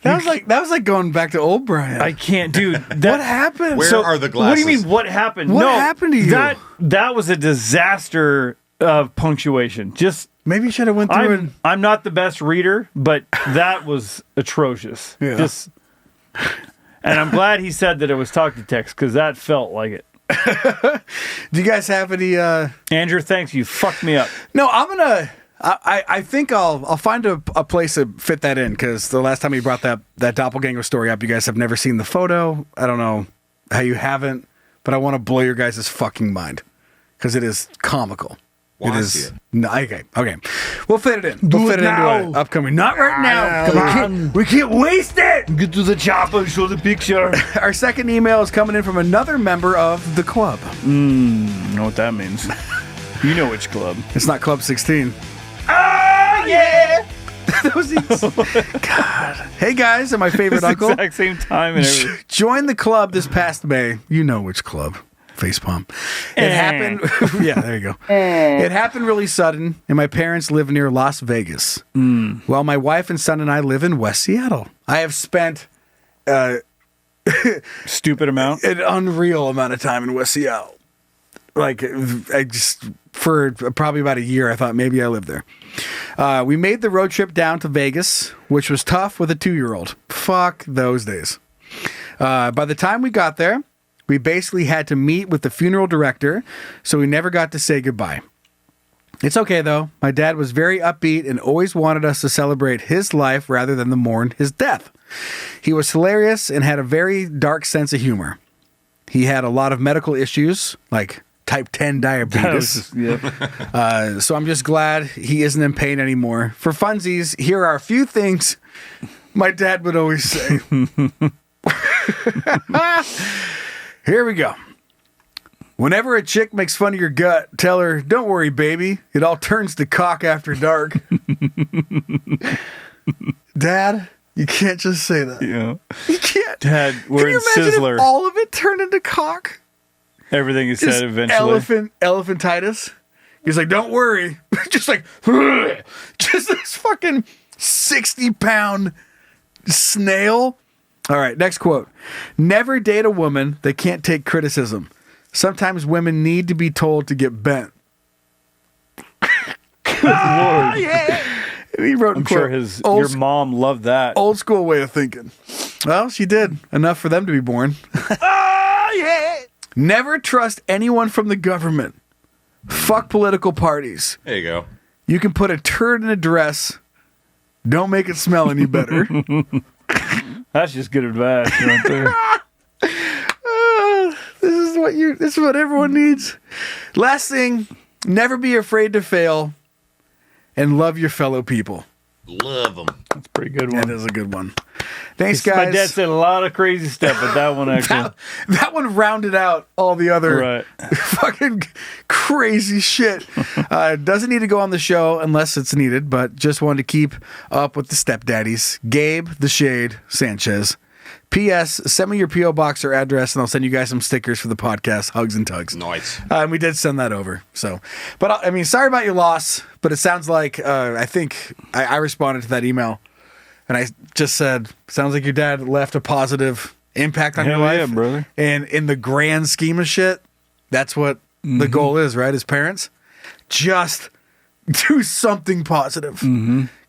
That was like going back to old Brian. I can't, dude. What happened? Where are the glasses? What do you mean? What happened? What happened to you? That was a disaster of punctuation. Just maybe you should have went through. I'm not the best reader, but that was atrocious. Yeah. And I'm glad he said that it was talk to text because that felt like it. Do you guys have any? Andrew, thanks. You fucked me up. No, I'm gonna. I think I'll find a place to fit that in, because the last time we brought that doppelganger story up, you guys have never seen the photo. I don't know how you haven't, but I want to blow your guys' fucking mind because it is comical. Well, it is. No, okay. We'll fit it in. We'll fit it now. into an upcoming. Not right now. Come on. We can't waste it. Get to the chopper and show the picture. Our second email is coming in from another member of the club. Know what that means. You know which club. It's not Club 16. Oh, yeah. God. Hey, guys, and my favorite uncle. Exact same time and everything. Joined the club this past May. You know which club. Facepalm. It happened. Yeah, there you go. It happened really sudden, and my parents live near Las Vegas. While my wife and son and I live in West Seattle. I have spent stupid amount, an unreal amount of time in West Seattle. Like, I just, for probably about a year, I thought maybe I lived there. We made the road trip down to Vegas, which was tough with a 2-year-old. Fuck those days. By the time we got there, we basically had to meet with the funeral director, so we never got to say goodbye. It's okay, though. My dad was very upbeat and always wanted us to celebrate his life rather than to mourn his death. He was hilarious and had a very dark sense of humor. He had a lot of medical issues, like type 10 diabetes. So I'm just glad he isn't in pain anymore. For funsies, here are a few things my dad would always say. Here we go. Whenever a chick makes fun of your gut, tell her, don't worry, baby. It all turns to cock after dark. Dad, you can't just say that. Yeah. You can't. Dad, we're in Can you imagine Sizzler. if all of it turned into cock? Everything is said eventually. Elephantitis. He's like, don't worry. Just like, just this fucking 60-pound snail. All right, next quote. Never date a woman that can't take criticism. Sometimes women need to be told to get bent. Good Lord. Yeah. He wrote, I'm sure your mom loved that. Old school way of thinking. Well, she did. Enough for them to be born. Never trust anyone from the government. Fuck political parties. There you go. You can put a turd in a dress. Don't make it smell any better. That's just good advice right there. This is what everyone needs. Last thing, never be afraid to fail and love your fellow people. Love them. That's a pretty good one. That is a good one. Thanks, guys. My dad said a lot of crazy stuff, but that one actually. that one rounded out all the other Right. fucking crazy shit. Doesn't need to go on the show unless it's needed, but just wanted to keep up with the stepdaddies. Gabe, the Shade, Sanchez. P.S. Send me your P.O. box or address, and I'll send you guys some stickers for the podcast, Hugs and Tugs. Nice. And we did send that over. So, but I mean, sorry about your loss, but it sounds like I think I responded to that email, and I just said, sounds like your dad left a positive impact on your Hell life, yeah, brother. And in the grand scheme of shit, that's what the goal is, right? As parents, just do something positive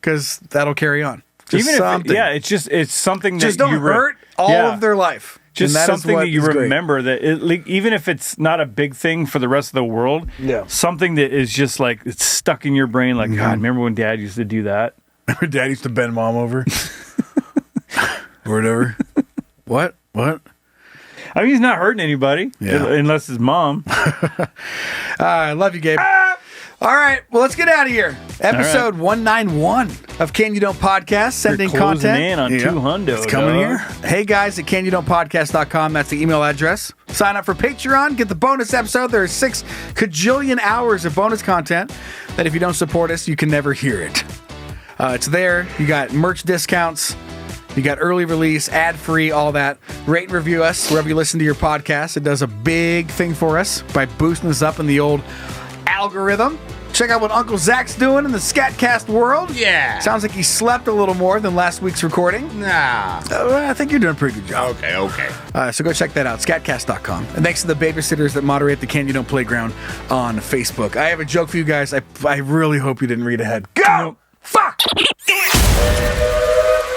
because that'll carry on. Just Even something. it's something that Just don't hurt all of their life. Just And that is something what that you is great. remember that even if it's not a big thing for the rest of the world, something that is just like it's stuck in your brain. Like, God, remember when Dad used to do that? Remember Dad used to bend Mom over, or whatever. What? I mean, he's not hurting anybody unless his mom. I love you, Gabe. All right, well, let's get out of here. Episode 191 of Can You Don't Podcast. Send in closing content. in on 200. It's coming dog. here. Hey, guys, at canyoudontpodcast.com. That's the email address. Sign up for Patreon. Get the bonus episode. There are 6 cajillion hours of bonus content that if you don't support us, you can never hear it. It's there. You got merch discounts. You got early release, ad-free, all that. Rate and review us wherever you listen to your podcast. It does a big thing for us by boosting us up in the old algorithm. Check out what Uncle Zach's doing in the Scatcast world. Yeah. Sounds like he slept a little more than last week's recording. Nah. I think you're doing a pretty good job. Okay. So go check that out, scatcast.com. And thanks to the babysitters that moderate the Can You Don't Playground on Facebook. I have a joke for you guys. I really hope you didn't read ahead. Go! Fuck!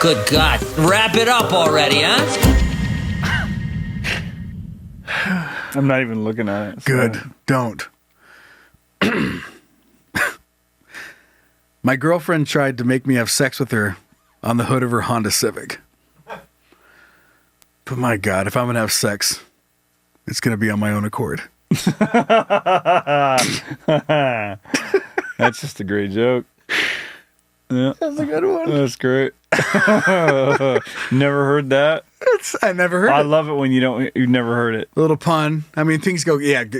Good God. Wrap it up already, huh? I'm not even looking at it. So. Good. Don't. My girlfriend tried to make me have sex with her on the hood of her Honda Civic. But my God, if I'm going to have sex, it's going to be on my own accord. That's just a great joke. Yeah. That's a good one. That's great. Never heard that. I never heard it. I love it when you've never heard it. A little pun. I mean, things go, give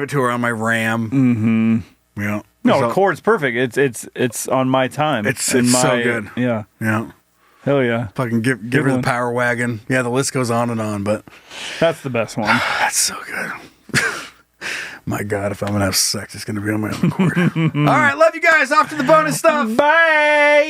it to her on my Ram. Mm-hmm. Yeah. No, the chord's perfect. It's on my time. It's so good. Yeah. Yeah. Hell yeah. Fucking give her the power wagon. Yeah, the list goes on, but that's the best one. That's so good. My God, if I'm gonna have sex, it's gonna be on my own accord. All right, love you guys. Off to the bonus stuff. Bye.